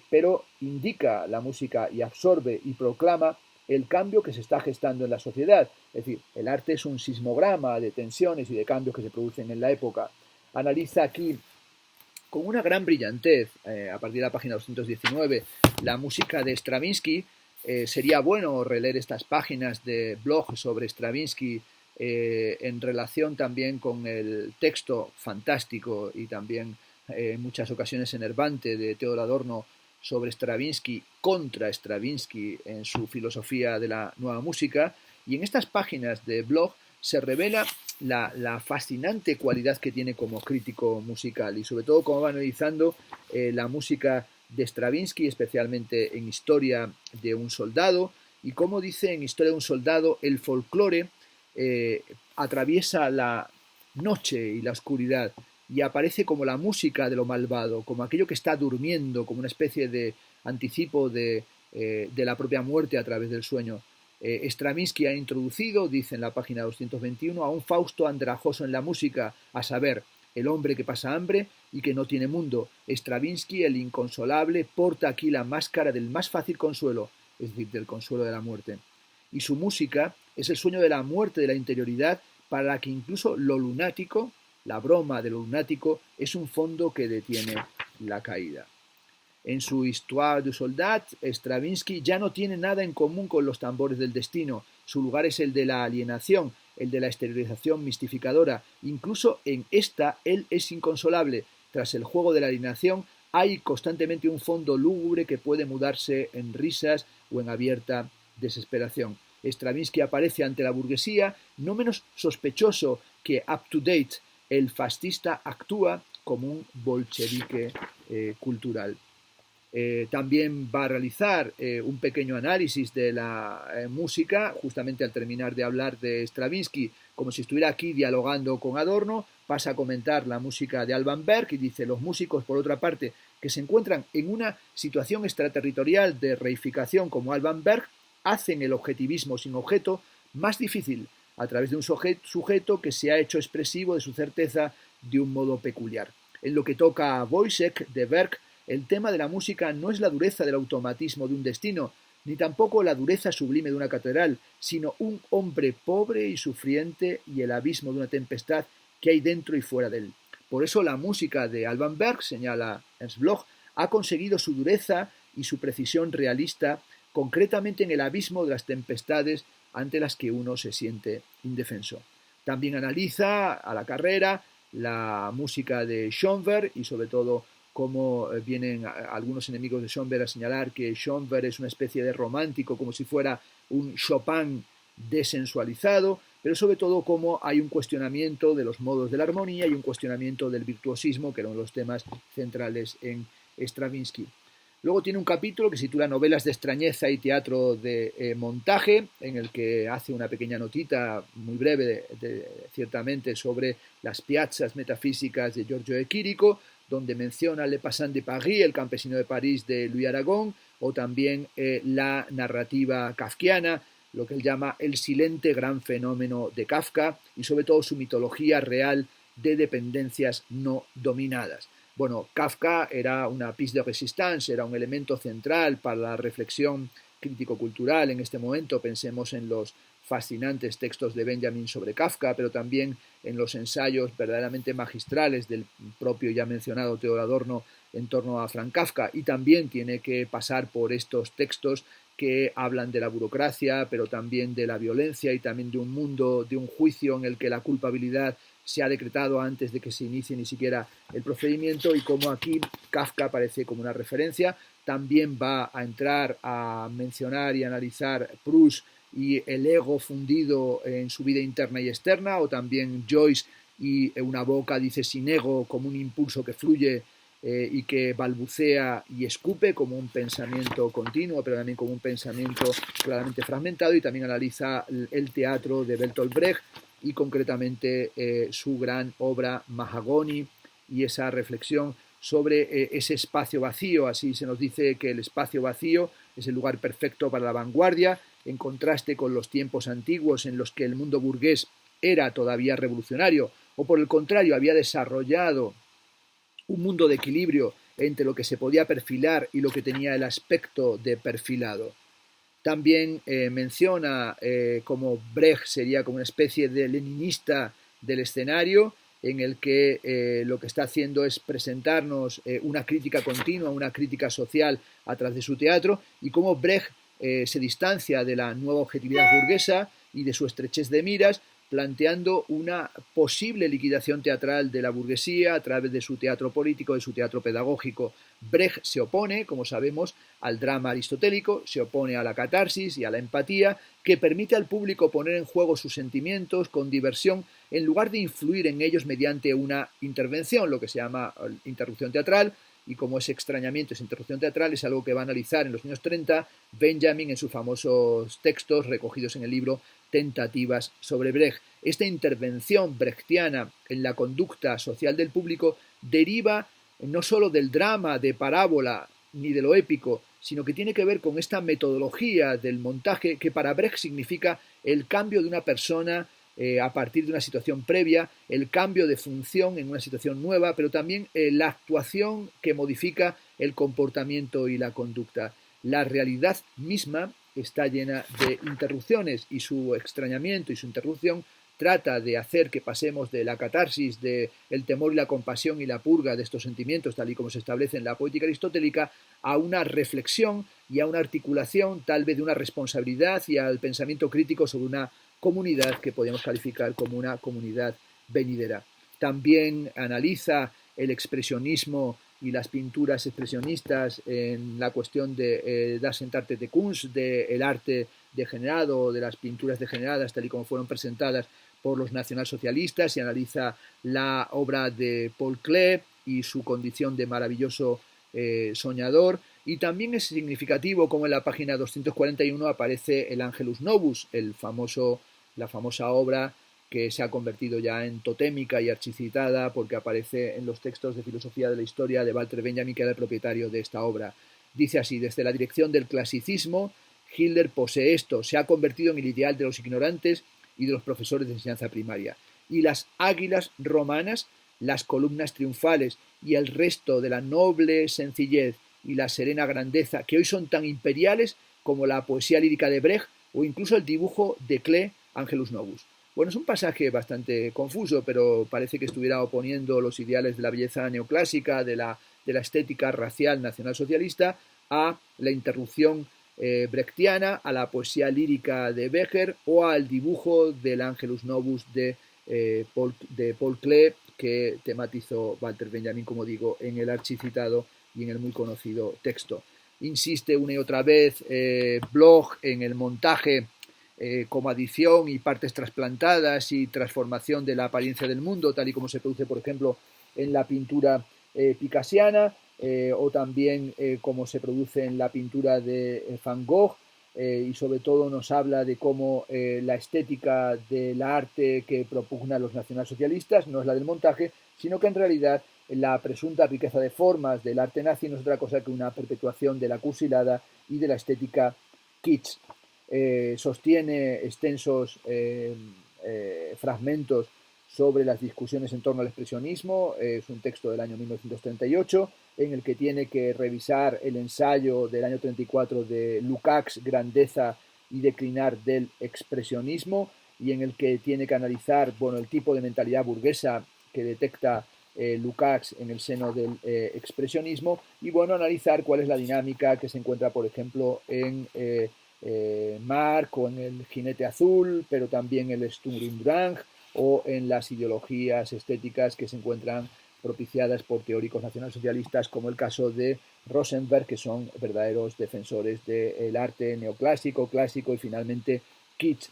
pero indica la música y absorbe y proclama el cambio que se está gestando en la sociedad. Es decir, el arte es un sismograma de tensiones y de cambios que se producen en la época. Analiza aquí con una gran brillantez, a partir de la página 219, la música de Stravinsky. Sería bueno releer estas páginas de blog sobre Stravinsky en relación también con el texto fantástico y también en muchas ocasiones enervante de Theodor Adorno sobre Stravinsky contra Stravinsky en su filosofía de la nueva música. Y en estas páginas de blog se revela la fascinante cualidad que tiene como crítico musical y sobre todo cómo va analizando la música de Stravinsky, especialmente en Historia de un soldado, y cómo dice en Historia de un soldado, el folclore atraviesa la noche y la oscuridad y aparece como la música de lo malvado, como aquello que está durmiendo, como una especie de anticipo de la propia muerte a través del sueño. Stravinsky ha introducido, dice en la página 221, a un Fausto andrajoso en la música, a saber, el hombre que pasa hambre y que no tiene mundo. Stravinsky, el inconsolable, porta aquí la máscara del más fácil consuelo, es decir, del consuelo de la muerte. Y su música es el sueño de la muerte de la interioridad para la que incluso lo lunático, la broma de lo lunático, es un fondo que detiene la caída. En su Histoire du Soldat, Stravinsky ya no tiene nada en común con los tambores del destino. Su lugar es el de la alienación, el de la exteriorización mistificadora. Incluso en esta, él es inconsolable. Tras el juego de la alienación, hay constantemente un fondo lúgubre que puede mudarse en risas o en abierta desesperación. Stravinsky aparece ante la burguesía no menos sospechoso que up-to-date. El fascista actúa como un bolchevique cultural. También va a realizar un pequeño análisis de la música, justamente al terminar de hablar de Stravinsky, como si estuviera aquí dialogando con Adorno, pasa a comentar la música de Alban Berg y dice, los músicos, por otra parte, que se encuentran en una situación extraterritorial de reificación como Alban Berg, hacen el objetivismo sin objeto más difícil, a través de un sujeto que se ha hecho expresivo de su certeza de un modo peculiar. En lo que toca a Wojciech de Berg, el tema de la música no es la dureza del automatismo de un destino, ni tampoco la dureza sublime de una catedral, sino un hombre pobre y sufriente y el abismo de una tempestad que hay dentro y fuera de él. Por eso la música de Alban Berg, señala Ernst Bloch, ha conseguido su dureza y su precisión realista concretamente en el abismo de las tempestades ante las que uno se siente indefenso. También analiza a la carrera la música de Schoenberg y sobre todo cómo vienen algunos enemigos de Schoenberg a señalar que Schoenberg es una especie de romántico, como si fuera un Chopin desensualizado, pero sobre todo cómo hay un cuestionamiento de los modos de la armonía y un cuestionamiento del virtuosismo, que eran los temas centrales en Stravinsky. Luego tiene un capítulo que se titula Novelas de extrañeza y teatro de montaje, en el que hace una pequeña notita muy breve, ciertamente, sobre las piazzas metafísicas de Giorgio de Chirico, donde menciona Le Passant de Paris, el campesino de París de Louis Aragon, o también la narrativa kafkiana lo que él llama el silente gran fenómeno de Kafka y sobre todo su mitología real de dependencias no dominadas. Bueno, Kafka era una pièce de résistance, era un elemento central para la reflexión crítico-cultural en este momento. Pensemos en los fascinantes textos de Benjamin sobre Kafka, pero también en los ensayos verdaderamente magistrales del propio ya mencionado Theodor Adorno en torno a Franz Kafka, y también tiene que pasar por estos textos que hablan de la burocracia, pero también de la violencia y también de un mundo, de un juicio en el que la culpabilidad se ha decretado antes de que se inicie ni siquiera el procedimiento, y como aquí Kafka aparece como una referencia. También va a entrar a mencionar y analizar Proust y el ego fundido en su vida interna y externa, o también Joyce y una boca, dice, sin ego, como un impulso que fluye y que balbucea y escupe como un pensamiento continuo, pero también como un pensamiento claramente fragmentado. Y también analiza el teatro de Bertolt Brecht y concretamente su gran obra Mahagoni y esa reflexión sobre ese espacio vacío. Así se nos dice que el espacio vacío es el lugar perfecto para la vanguardia, en contraste con los tiempos antiguos en los que el mundo burgués era todavía revolucionario, o por el contrario había desarrollado un mundo de equilibrio entre lo que se podía perfilar y lo que tenía el aspecto de perfilado. También menciona como Brecht sería como una especie de leninista del escenario, en el que lo que está haciendo es presentarnos una crítica continua, una crítica social a través de su teatro, y cómo Brecht se distancia de la nueva objetividad burguesa y de su estrechez de miras, planteando una posible liquidación teatral de la burguesía a través de su teatro político, de su teatro pedagógico. Brecht se opone, como sabemos, al drama aristotélico, se opone a la catarsis y a la empatía, que permite al público poner en juego sus sentimientos con diversión en lugar de influir en ellos mediante una intervención, lo que se llama interrupción teatral. Y como ese extrañamiento, esa interrupción teatral es algo que va a analizar en los años 30 Benjamin en sus famosos textos recogidos en el libro Tentativas sobre Brecht. Esta intervención brechtiana en la conducta social del público deriva no solo del drama, de parábola, ni de lo épico, sino que tiene que ver con esta metodología del montaje que para Brecht significa el cambio de una persona a partir de una situación previa, el cambio de función en una situación nueva, pero también la actuación que modifica el comportamiento y la conducta. La realidad misma está llena de interrupciones y su extrañamiento y su interrupción trata de hacer que pasemos de la catarsis, del temor y la compasión y la purga de estos sentimientos, tal y como se establece en la poética aristotélica, a una reflexión y a una articulación tal vez de una responsabilidad y al pensamiento crítico sobre una comunidad que podemos calificar como una comunidad venidera. También analiza el expresionismo y las pinturas expresionistas en la cuestión de Das Entartete de Kunst, del arte degenerado, de las pinturas degeneradas tal y como fueron presentadas por los nacionalsocialistas, y analiza la obra de Paul Klee y su condición de maravilloso soñador. Y también es significativo como en la página 241 aparece el Angelus Novus, la famosa obra que se ha convertido ya en totémica y archicitada porque aparece en los textos de filosofía de la historia de Walter Benjamin, que era el propietario de esta obra. Dice así: desde la dirección del clasicismo, Hitler posee esto, se ha convertido en el ideal de los ignorantes y de los profesores de enseñanza primaria. Y las águilas romanas, las columnas triunfales y el resto de la noble sencillez y la serena grandeza que hoy son tan imperiales como la poesía lírica de Brecht o incluso el dibujo de Klee, Angelus Novus. Bueno, es un pasaje bastante confuso, pero parece que estuviera oponiendo los ideales de la belleza neoclásica, de la estética racial nacionalsocialista, a la interrupción brechtiana, a la poesía lírica de Becker o al dibujo del Angelus Novus de Paul Klee, que tematizó Walter Benjamin, como digo, en el archicitado y en el muy conocido texto. Insiste una y otra vez Bloch en el montaje como adición y partes trasplantadas y transformación de la apariencia del mundo, tal y como se produce, por ejemplo, en la pintura picassiana, o también como se produce en la pintura de Van Gogh, y sobre todo nos habla de cómo la estética del arte que propugnan los nacionalsocialistas no es la del montaje, sino que en realidad la presunta riqueza de formas del arte nazi no es otra cosa que una perpetuación de la cursilada y de la estética kitsch. sostiene extensos fragmentos sobre las discusiones en torno al expresionismo. Es un texto del año 1938 en el que tiene que revisar el ensayo del año 34 de Lukács, Grandeza y declinar del expresionismo, y en el que tiene que analizar, bueno, el tipo de mentalidad burguesa que detecta Lukács en el seno del expresionismo, y bueno, analizar cuál es la dinámica que se encuentra, por ejemplo, en Marc o en el Jinete Azul, pero también el Sturm und Drang, o en las ideologías estéticas que se encuentran propiciadas por teóricos nacionalsocialistas, como el caso de Rosenberg, que son verdaderos defensores del arte neoclásico, clásico y finalmente kitsch.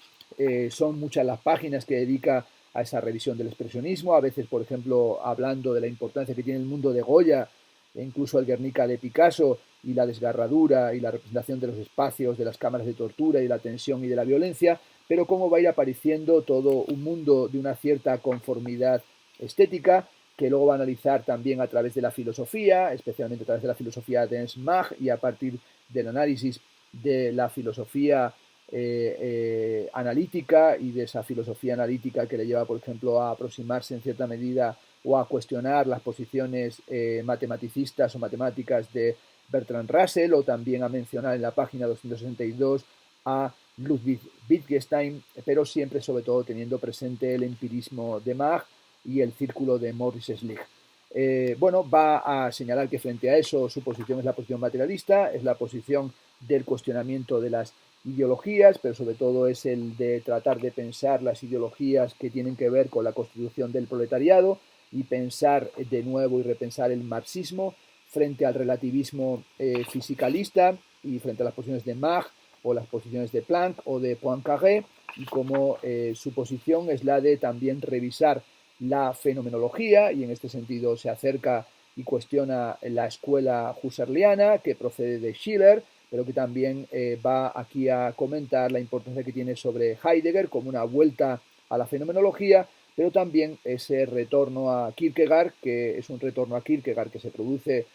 Son muchas las páginas que dedica a esa revisión del expresionismo, a veces, por ejemplo, hablando de la importancia que tiene el mundo de Goya, e incluso el Guernica de Picasso, y la desgarradura y la representación de los espacios, de las cámaras de tortura y la tensión y de la violencia, pero cómo va a ir apareciendo todo un mundo de una cierta conformidad estética, que luego va a analizar también a través de la filosofía, especialmente a través de la filosofía de Ernst Mach, y a partir del análisis de la filosofía analítica, y de esa filosofía analítica que le lleva, por ejemplo, a aproximarse en cierta medida o a cuestionar las posiciones matematicistas o matemáticas de Bertrand Russell, o también a mencionar en la página 262 a Ludwig Wittgenstein, pero siempre, sobre todo, teniendo presente el empirismo de Mach y el círculo de Maurice Schlick. Bueno, va a señalar que frente a eso su posición es la posición materialista, es la posición del cuestionamiento de las ideologías, pero sobre todo es el de tratar de pensar las ideologías que tienen que ver con la constitución del proletariado, y pensar de nuevo y repensar el marxismo frente al relativismo fisicalista y frente a las posiciones de Mach o las posiciones de Planck o de Poincaré, y como su posición es la de también revisar la fenomenología, y en este sentido se acerca y cuestiona la escuela husserliana que procede de Schiller, pero que también va aquí a comentar la importancia que tiene sobre Heidegger como una vuelta a la fenomenología, pero también ese retorno a Kierkegaard, que es un retorno a Kierkegaard que se produce,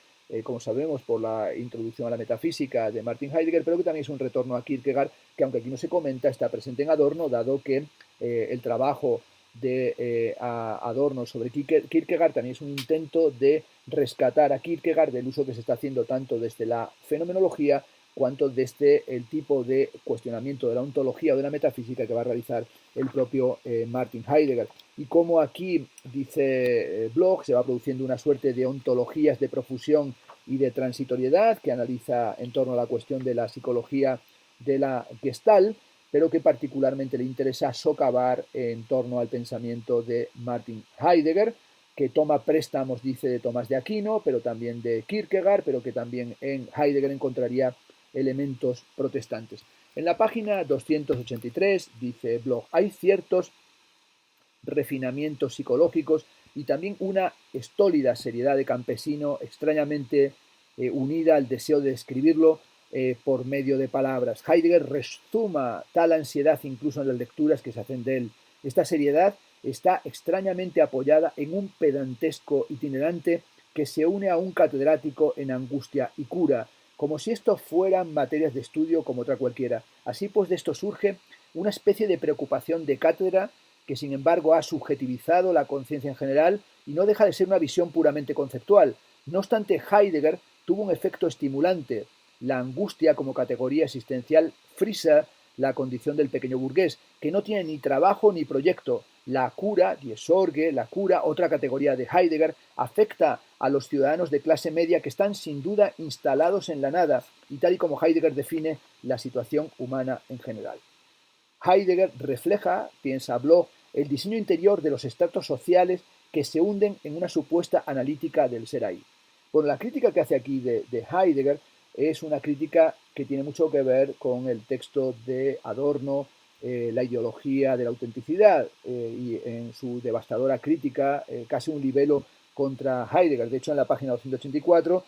como sabemos, por la introducción a la metafísica de Martin Heidegger, pero que también es un retorno a Kierkegaard que, aunque aquí no se comenta, está presente en Adorno, dado que el trabajo de Adorno sobre Kierkegaard también es un intento de rescatar a Kierkegaard del uso que se está haciendo tanto desde la fenomenología cuanto desde el tipo de cuestionamiento de la ontología o de la metafísica que va a realizar el propio Martin Heidegger. Y como aquí, dice Bloch, se va produciendo una suerte de ontologías de profusión y de transitoriedad que analiza en torno a la cuestión de la psicología de la Gestalt, pero que particularmente le interesa socavar en torno al pensamiento de Martin Heidegger, que toma préstamos, dice, de Tomás de Aquino, pero también de Kierkegaard, pero que también en Heidegger encontraría elementos protestantes. En la página 283 dice Bloch, hay ciertos refinamientos psicológicos y también una estólida seriedad de campesino extrañamente unida al deseo de describirlo por medio de palabras. Heidegger resuma tal ansiedad incluso en las lecturas que se hacen de él. Esta seriedad está extrañamente apoyada en un pedantesco itinerante que se une a un catedrático en angustia y cura, como si esto fueran materias de estudio como otra cualquiera. Así pues, de esto surge una especie de preocupación de cátedra que sin embargo ha subjetivizado la conciencia en general y no deja de ser una visión puramente conceptual. No obstante, Heidegger tuvo un efecto estimulante. La angustia como categoría existencial frisa la condición del pequeño burgués, que no tiene ni trabajo ni proyecto. La cura, die Sorge, la cura, otra categoría de Heidegger, afecta a los ciudadanos de clase media que están sin duda instalados en la nada, y tal y como Heidegger define la situación humana en general. Heidegger refleja, piensa Bloch, el diseño interior de los estratos sociales que se hunden en una supuesta analítica del ser ahí. Bueno, la crítica que hace aquí de Heidegger es una crítica que tiene mucho que ver con el texto de Adorno, la ideología de la autenticidad, y en su devastadora crítica, casi un libelo contra Heidegger. De hecho, en la página 284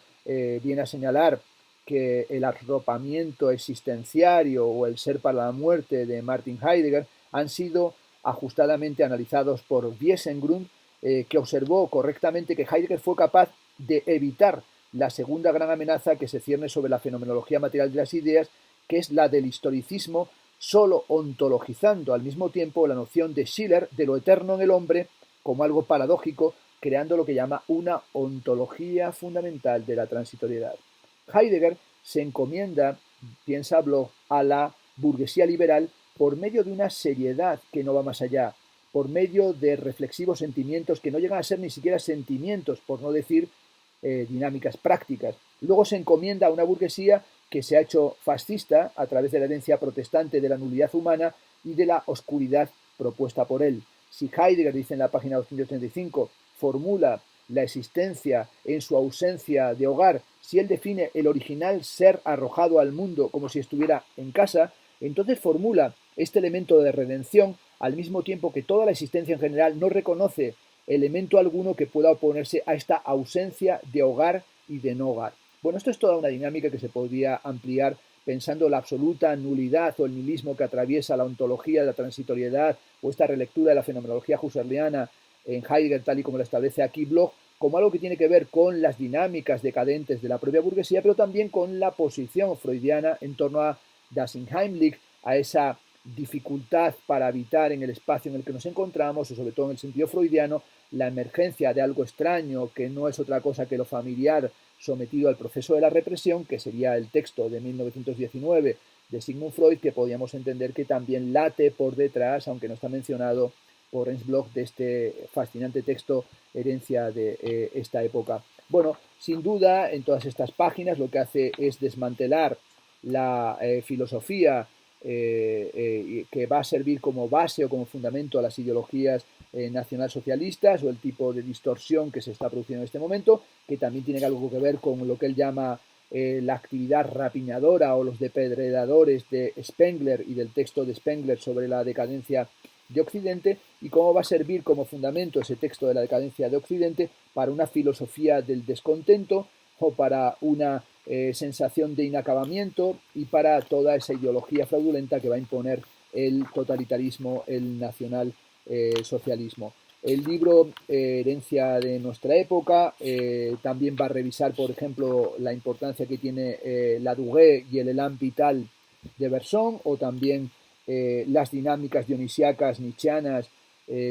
viene a señalar que el arropamiento existenciario o el ser para la muerte de Martin Heidegger han sido ajustadamente analizados por Wiesengrund, que observó correctamente que Heidegger fue capaz de evitar la segunda gran amenaza que se cierne sobre la fenomenología material de las ideas, que es la del historicismo, solo ontologizando al mismo tiempo la noción de Schiller de lo eterno en el hombre como algo paradójico, creando lo que llama una ontología fundamental de la transitoriedad. Heidegger se encomienda, piensa Bloch, a la burguesía liberal por medio de una seriedad que no va más allá, por medio de reflexivos sentimientos que no llegan a ser ni siquiera sentimientos, por no decir dinámicas prácticas. Luego se encomienda a una burguesía que se ha hecho fascista a través de la herencia protestante de la nulidad humana y de la oscuridad propuesta por él. Si Heidegger, dice en la página 235, formula la existencia en su ausencia de hogar, si él define el original ser arrojado al mundo como si estuviera en casa, entonces formula este elemento de redención al mismo tiempo que toda la existencia en general no reconoce elemento alguno que pueda oponerse a esta ausencia de hogar y de no hogar. Bueno, esto es toda una dinámica que se podría ampliar pensando la absoluta nulidad o el nihilismo que atraviesa la ontología de la transitoriedad o esta relectura de la fenomenología husserliana en Heidegger, tal y como lo establece aquí Bloch, como algo que tiene que ver con las dinámicas decadentes de la propia burguesía, pero también con la posición freudiana en torno a das Unheimlich, a esa dificultad para habitar en el espacio en el que nos encontramos, o sobre todo en el sentido freudiano, la emergencia de algo extraño que no es otra cosa que lo familiar sometido al proceso de la represión, que sería el texto de 1919 de Sigmund Freud, que podríamos entender que también late por detrás, aunque no está mencionado por Ernst Bloch, de este fascinante texto Herencia de esta época. Bueno, sin duda, en todas estas páginas lo que hace es desmantelar la filosofía que va a servir como base o como fundamento a las ideologías nacionalsocialistas o el tipo de distorsión que se está produciendo en este momento, que también tiene algo que ver con lo que él llama la actividad rapiñadora o los depredadores de Spengler y del texto de Spengler sobre la decadencia de Occidente, y cómo va a servir como fundamento ese texto de la decadencia de Occidente para una filosofía del descontento o para una sensación de inacabamiento y para toda esa ideología fraudulenta que va a imponer el totalitarismo, el nacional socialismo. El libro Herencia de nuestra época también va a revisar, por ejemplo, la importancia que tiene la Duguay y el Elan vital de Bergson, o también las dinámicas dionisiacas nietzscheanas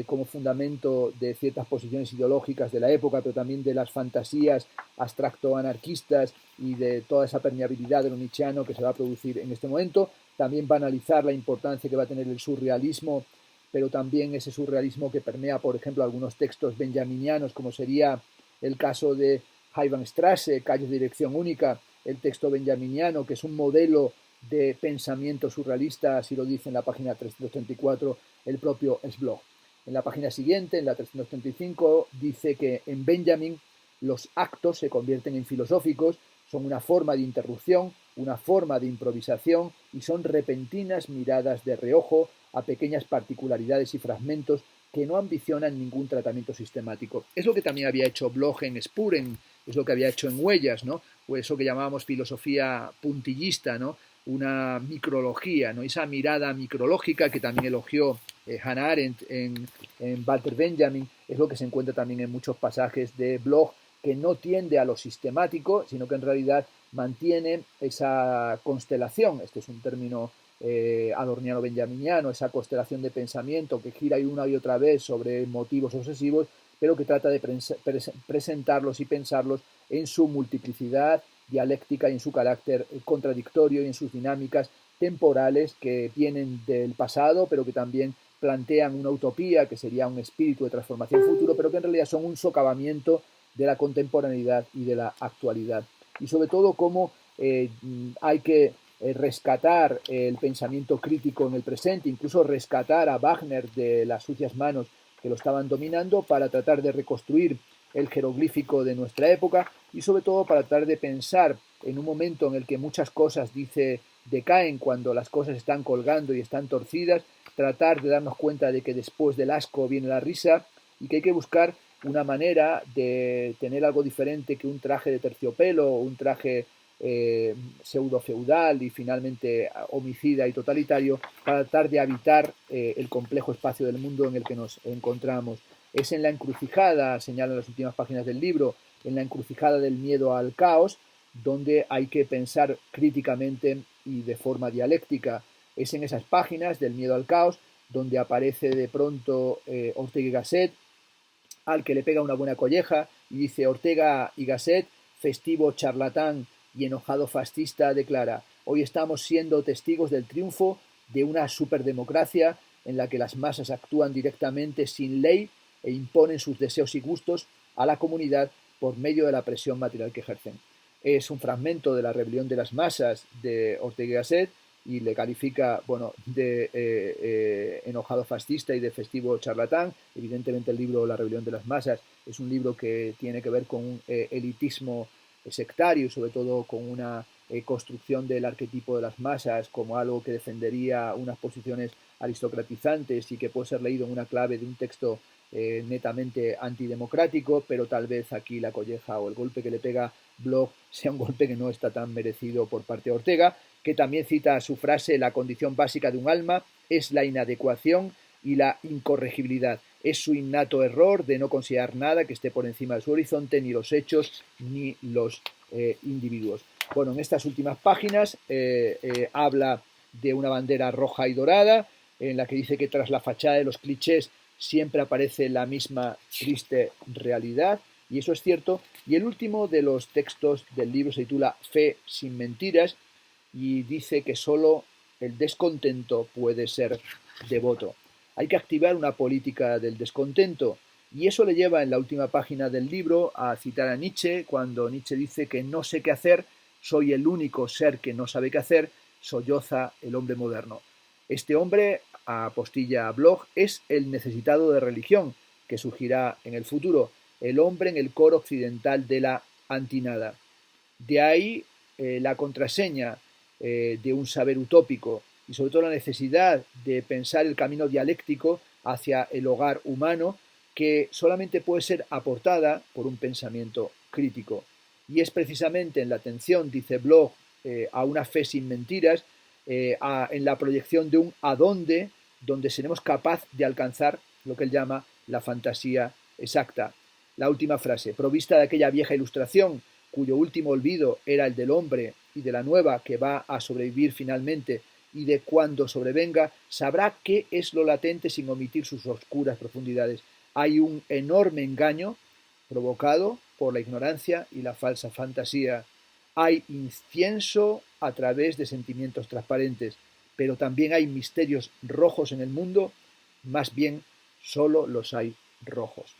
como fundamento de ciertas posiciones ideológicas de la época, pero también de las fantasías abstracto-anarquistas y de toda esa permeabilidad de lo nietzscheano que se va a producir en este momento. También va a analizar la importancia que va a tener el surrealismo, pero también ese surrealismo que permea, por ejemplo, algunos textos benjaminianos, como sería el caso de Heimanstrasse, Calles de Dirección Única, el texto benjaminiano, que es un modelo de pensamiento surrealista, así lo dice en la página 334 el propio Bloch. En la página siguiente, en la 335, dice que en Benjamin los actos se convierten en filosóficos, son una forma de interrupción, una forma de improvisación y son repentinas miradas de reojo a pequeñas particularidades y fragmentos que no ambicionan ningún tratamiento sistemático. Es lo que también había hecho Bloch en Spuren, es lo que había hecho en Huellas, ¿no? O eso que llamábamos filosofía puntillista, ¿no? Una micrología, ¿no? Esa mirada micrológica que también elogió Hannah Arendt en Walter Benjamin, es lo que se encuentra también en muchos pasajes de Bloch, que no tiende a lo sistemático, sino que en realidad mantiene esa constelación, este es un término adorniano-benjaminiano, esa constelación de pensamiento que gira una y otra vez sobre motivos obsesivos, pero que trata de presentarlos y pensarlos en su multiplicidad dialéctica y en su carácter contradictorio y en sus dinámicas temporales que vienen del pasado, pero que también plantean una utopía que sería un espíritu de transformación futuro, pero que en realidad son un socavamiento de la contemporaneidad y de la actualidad. Y sobre todo cómo hay que rescatar el pensamiento crítico en el presente, incluso rescatar a Wagner de las sucias manos que lo estaban dominando para tratar de reconstruir el jeroglífico de nuestra época y sobre todo para tratar de pensar en un momento en el que muchas cosas, dice, decaen cuando las cosas están colgando y están torcidas, tratar de darnos cuenta de que después del asco viene la risa y que hay que buscar una manera de tener algo diferente que un traje de terciopelo o un traje pseudo-feudal y finalmente homicida y totalitario para tratar de habitar el complejo espacio del mundo en el que nos encontramos. Es en la encrucijada, señalan las últimas páginas del libro, en la encrucijada del miedo al caos, donde hay que pensar críticamente y de forma dialéctica Es en esas páginas del miedo al caos donde aparece de pronto Ortega y Gasset, al que le pega una buena colleja y dice: Ortega y Gasset, festivo charlatán y enojado fascista, declara: hoy estamos siendo testigos del triunfo de una superdemocracia en la que las masas actúan directamente sin ley e imponen sus deseos y gustos a la comunidad por medio de la presión material que ejercen. Es un fragmento de la rebelión de las masas de Ortega y Gasset y le califica, bueno, de enojado fascista y de festivo charlatán. Evidentemente el libro La rebelión de las masas es un libro que tiene que ver con un elitismo sectario y sobre todo con una construcción del arquetipo de las masas como algo que defendería unas posiciones aristocratizantes y que puede ser leído en una clave de un texto netamente antidemocrático, pero tal vez aquí la colleja o el golpe que le pega Bloch sea un golpe que no está tan merecido por parte de Ortega, que también cita su frase: la condición básica de un alma es la inadecuación y la incorregibilidad. Es su innato error de no considerar nada que esté por encima de su horizonte, ni los hechos ni los individuos. Bueno, en estas últimas páginas habla de una bandera roja y dorada, en la que dice que tras la fachada de los clichés siempre aparece la misma triste realidad, y eso es cierto. Y el último de los textos del libro se titula Fe sin mentiras, y dice que solo el descontento puede ser devoto. Hay que activar una política del descontento, y eso le lleva en la última página del libro a citar a Nietzsche, cuando Nietzsche dice que no sé qué hacer, soy el único ser que no sabe qué hacer, solloza el hombre moderno. Este hombre, apostilla Bloch, es el necesitado de religión que surgirá en el futuro, el hombre en el coro occidental de la antinada. De ahí la contraseña de un saber utópico y sobre todo la necesidad de pensar el camino dialéctico hacia el hogar humano, que solamente puede ser aportada por un pensamiento crítico. Y es precisamente en la atención, dice Bloch, a una fe sin mentiras, en la proyección de un adonde, donde seremos capaces de alcanzar lo que él llama la fantasía exacta. La última frase: provista de aquella vieja ilustración cuyo último olvido era el del hombre, y de la nueva que va a sobrevivir finalmente, y de cuando sobrevenga, sabrá qué es lo latente sin omitir sus oscuras profundidades. Hay un enorme engaño provocado por la ignorancia y la falsa fantasía. Hay incienso a través de sentimientos transparentes, pero también hay misterios rojos en el mundo, más bien solo los hay rojos.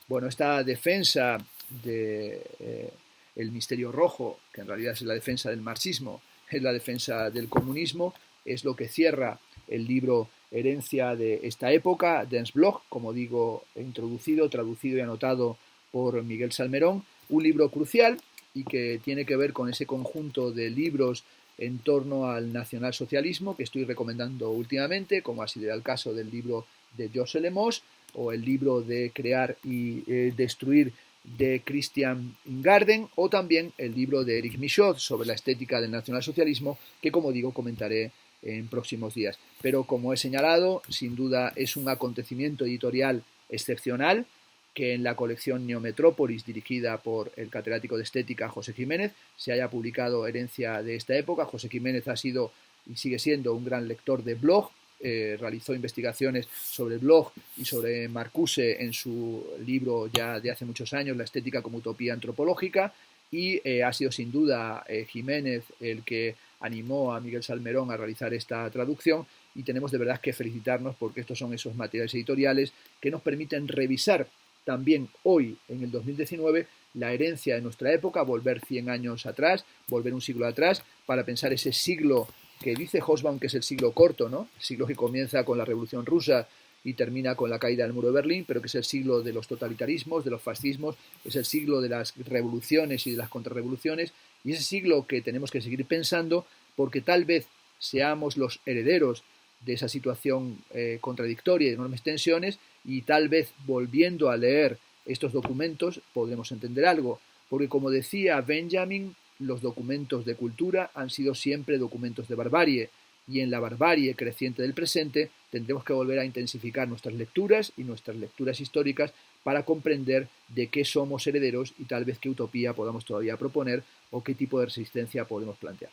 Bueno, esta defensa de el misterio rojo, que en realidad es la defensa del marxismo, es la defensa del comunismo, es lo que cierra el libro Herencia de esta época, de Ernst Bloch, como digo, introducido, traducido y anotado por Miguel Salmerón, un libro crucial y que tiene que ver con ese conjunto de libros en torno al nacionalsocialismo que estoy recomendando últimamente, como ha sido el caso del libro de José Lemos o el libro de Crear y Destruir de Christian Ingarden, o también el libro de Eric Michaud sobre la estética del nacionalsocialismo, que como digo comentaré en próximos días. Pero como he señalado, sin duda es un acontecimiento editorial excepcional que en la colección Neometrópolis, dirigida por el catedrático de Estética José Jiménez, se haya publicado Herencia de esta época. José Jiménez ha sido y sigue siendo un gran lector de Bloch, realizó investigaciones sobre Bloch y sobre Marcuse en su libro ya de hace muchos años, La estética como utopía antropológica, y ha sido sin duda Jiménez el que animó a Miguel Salmerón a realizar esta traducción, y tenemos de verdad que felicitarnos porque estos son esos materiales editoriales que nos permiten revisar también hoy, en el 2019, la herencia de nuestra época, volver 100 años atrás, volver un siglo atrás, para pensar ese siglo que dice Hobsbawm que es el siglo corto, ¿no? El siglo que comienza con la Revolución Rusa y termina con la caída del muro de Berlín, pero que es el siglo de los totalitarismos, de los fascismos, es el siglo de las revoluciones y de las contrarrevoluciones, y ese siglo que tenemos que seguir pensando porque tal vez seamos los herederos de esa situación contradictoria y de enormes tensiones, y tal vez volviendo a leer estos documentos podremos entender algo, porque como decía Benjamin, los documentos de cultura han sido siempre documentos de barbarie, y en la barbarie creciente del presente tendremos que volver a intensificar nuestras lecturas y nuestras lecturas históricas para comprender de qué somos herederos y tal vez qué utopía podamos todavía proponer o qué tipo de resistencia podemos plantear.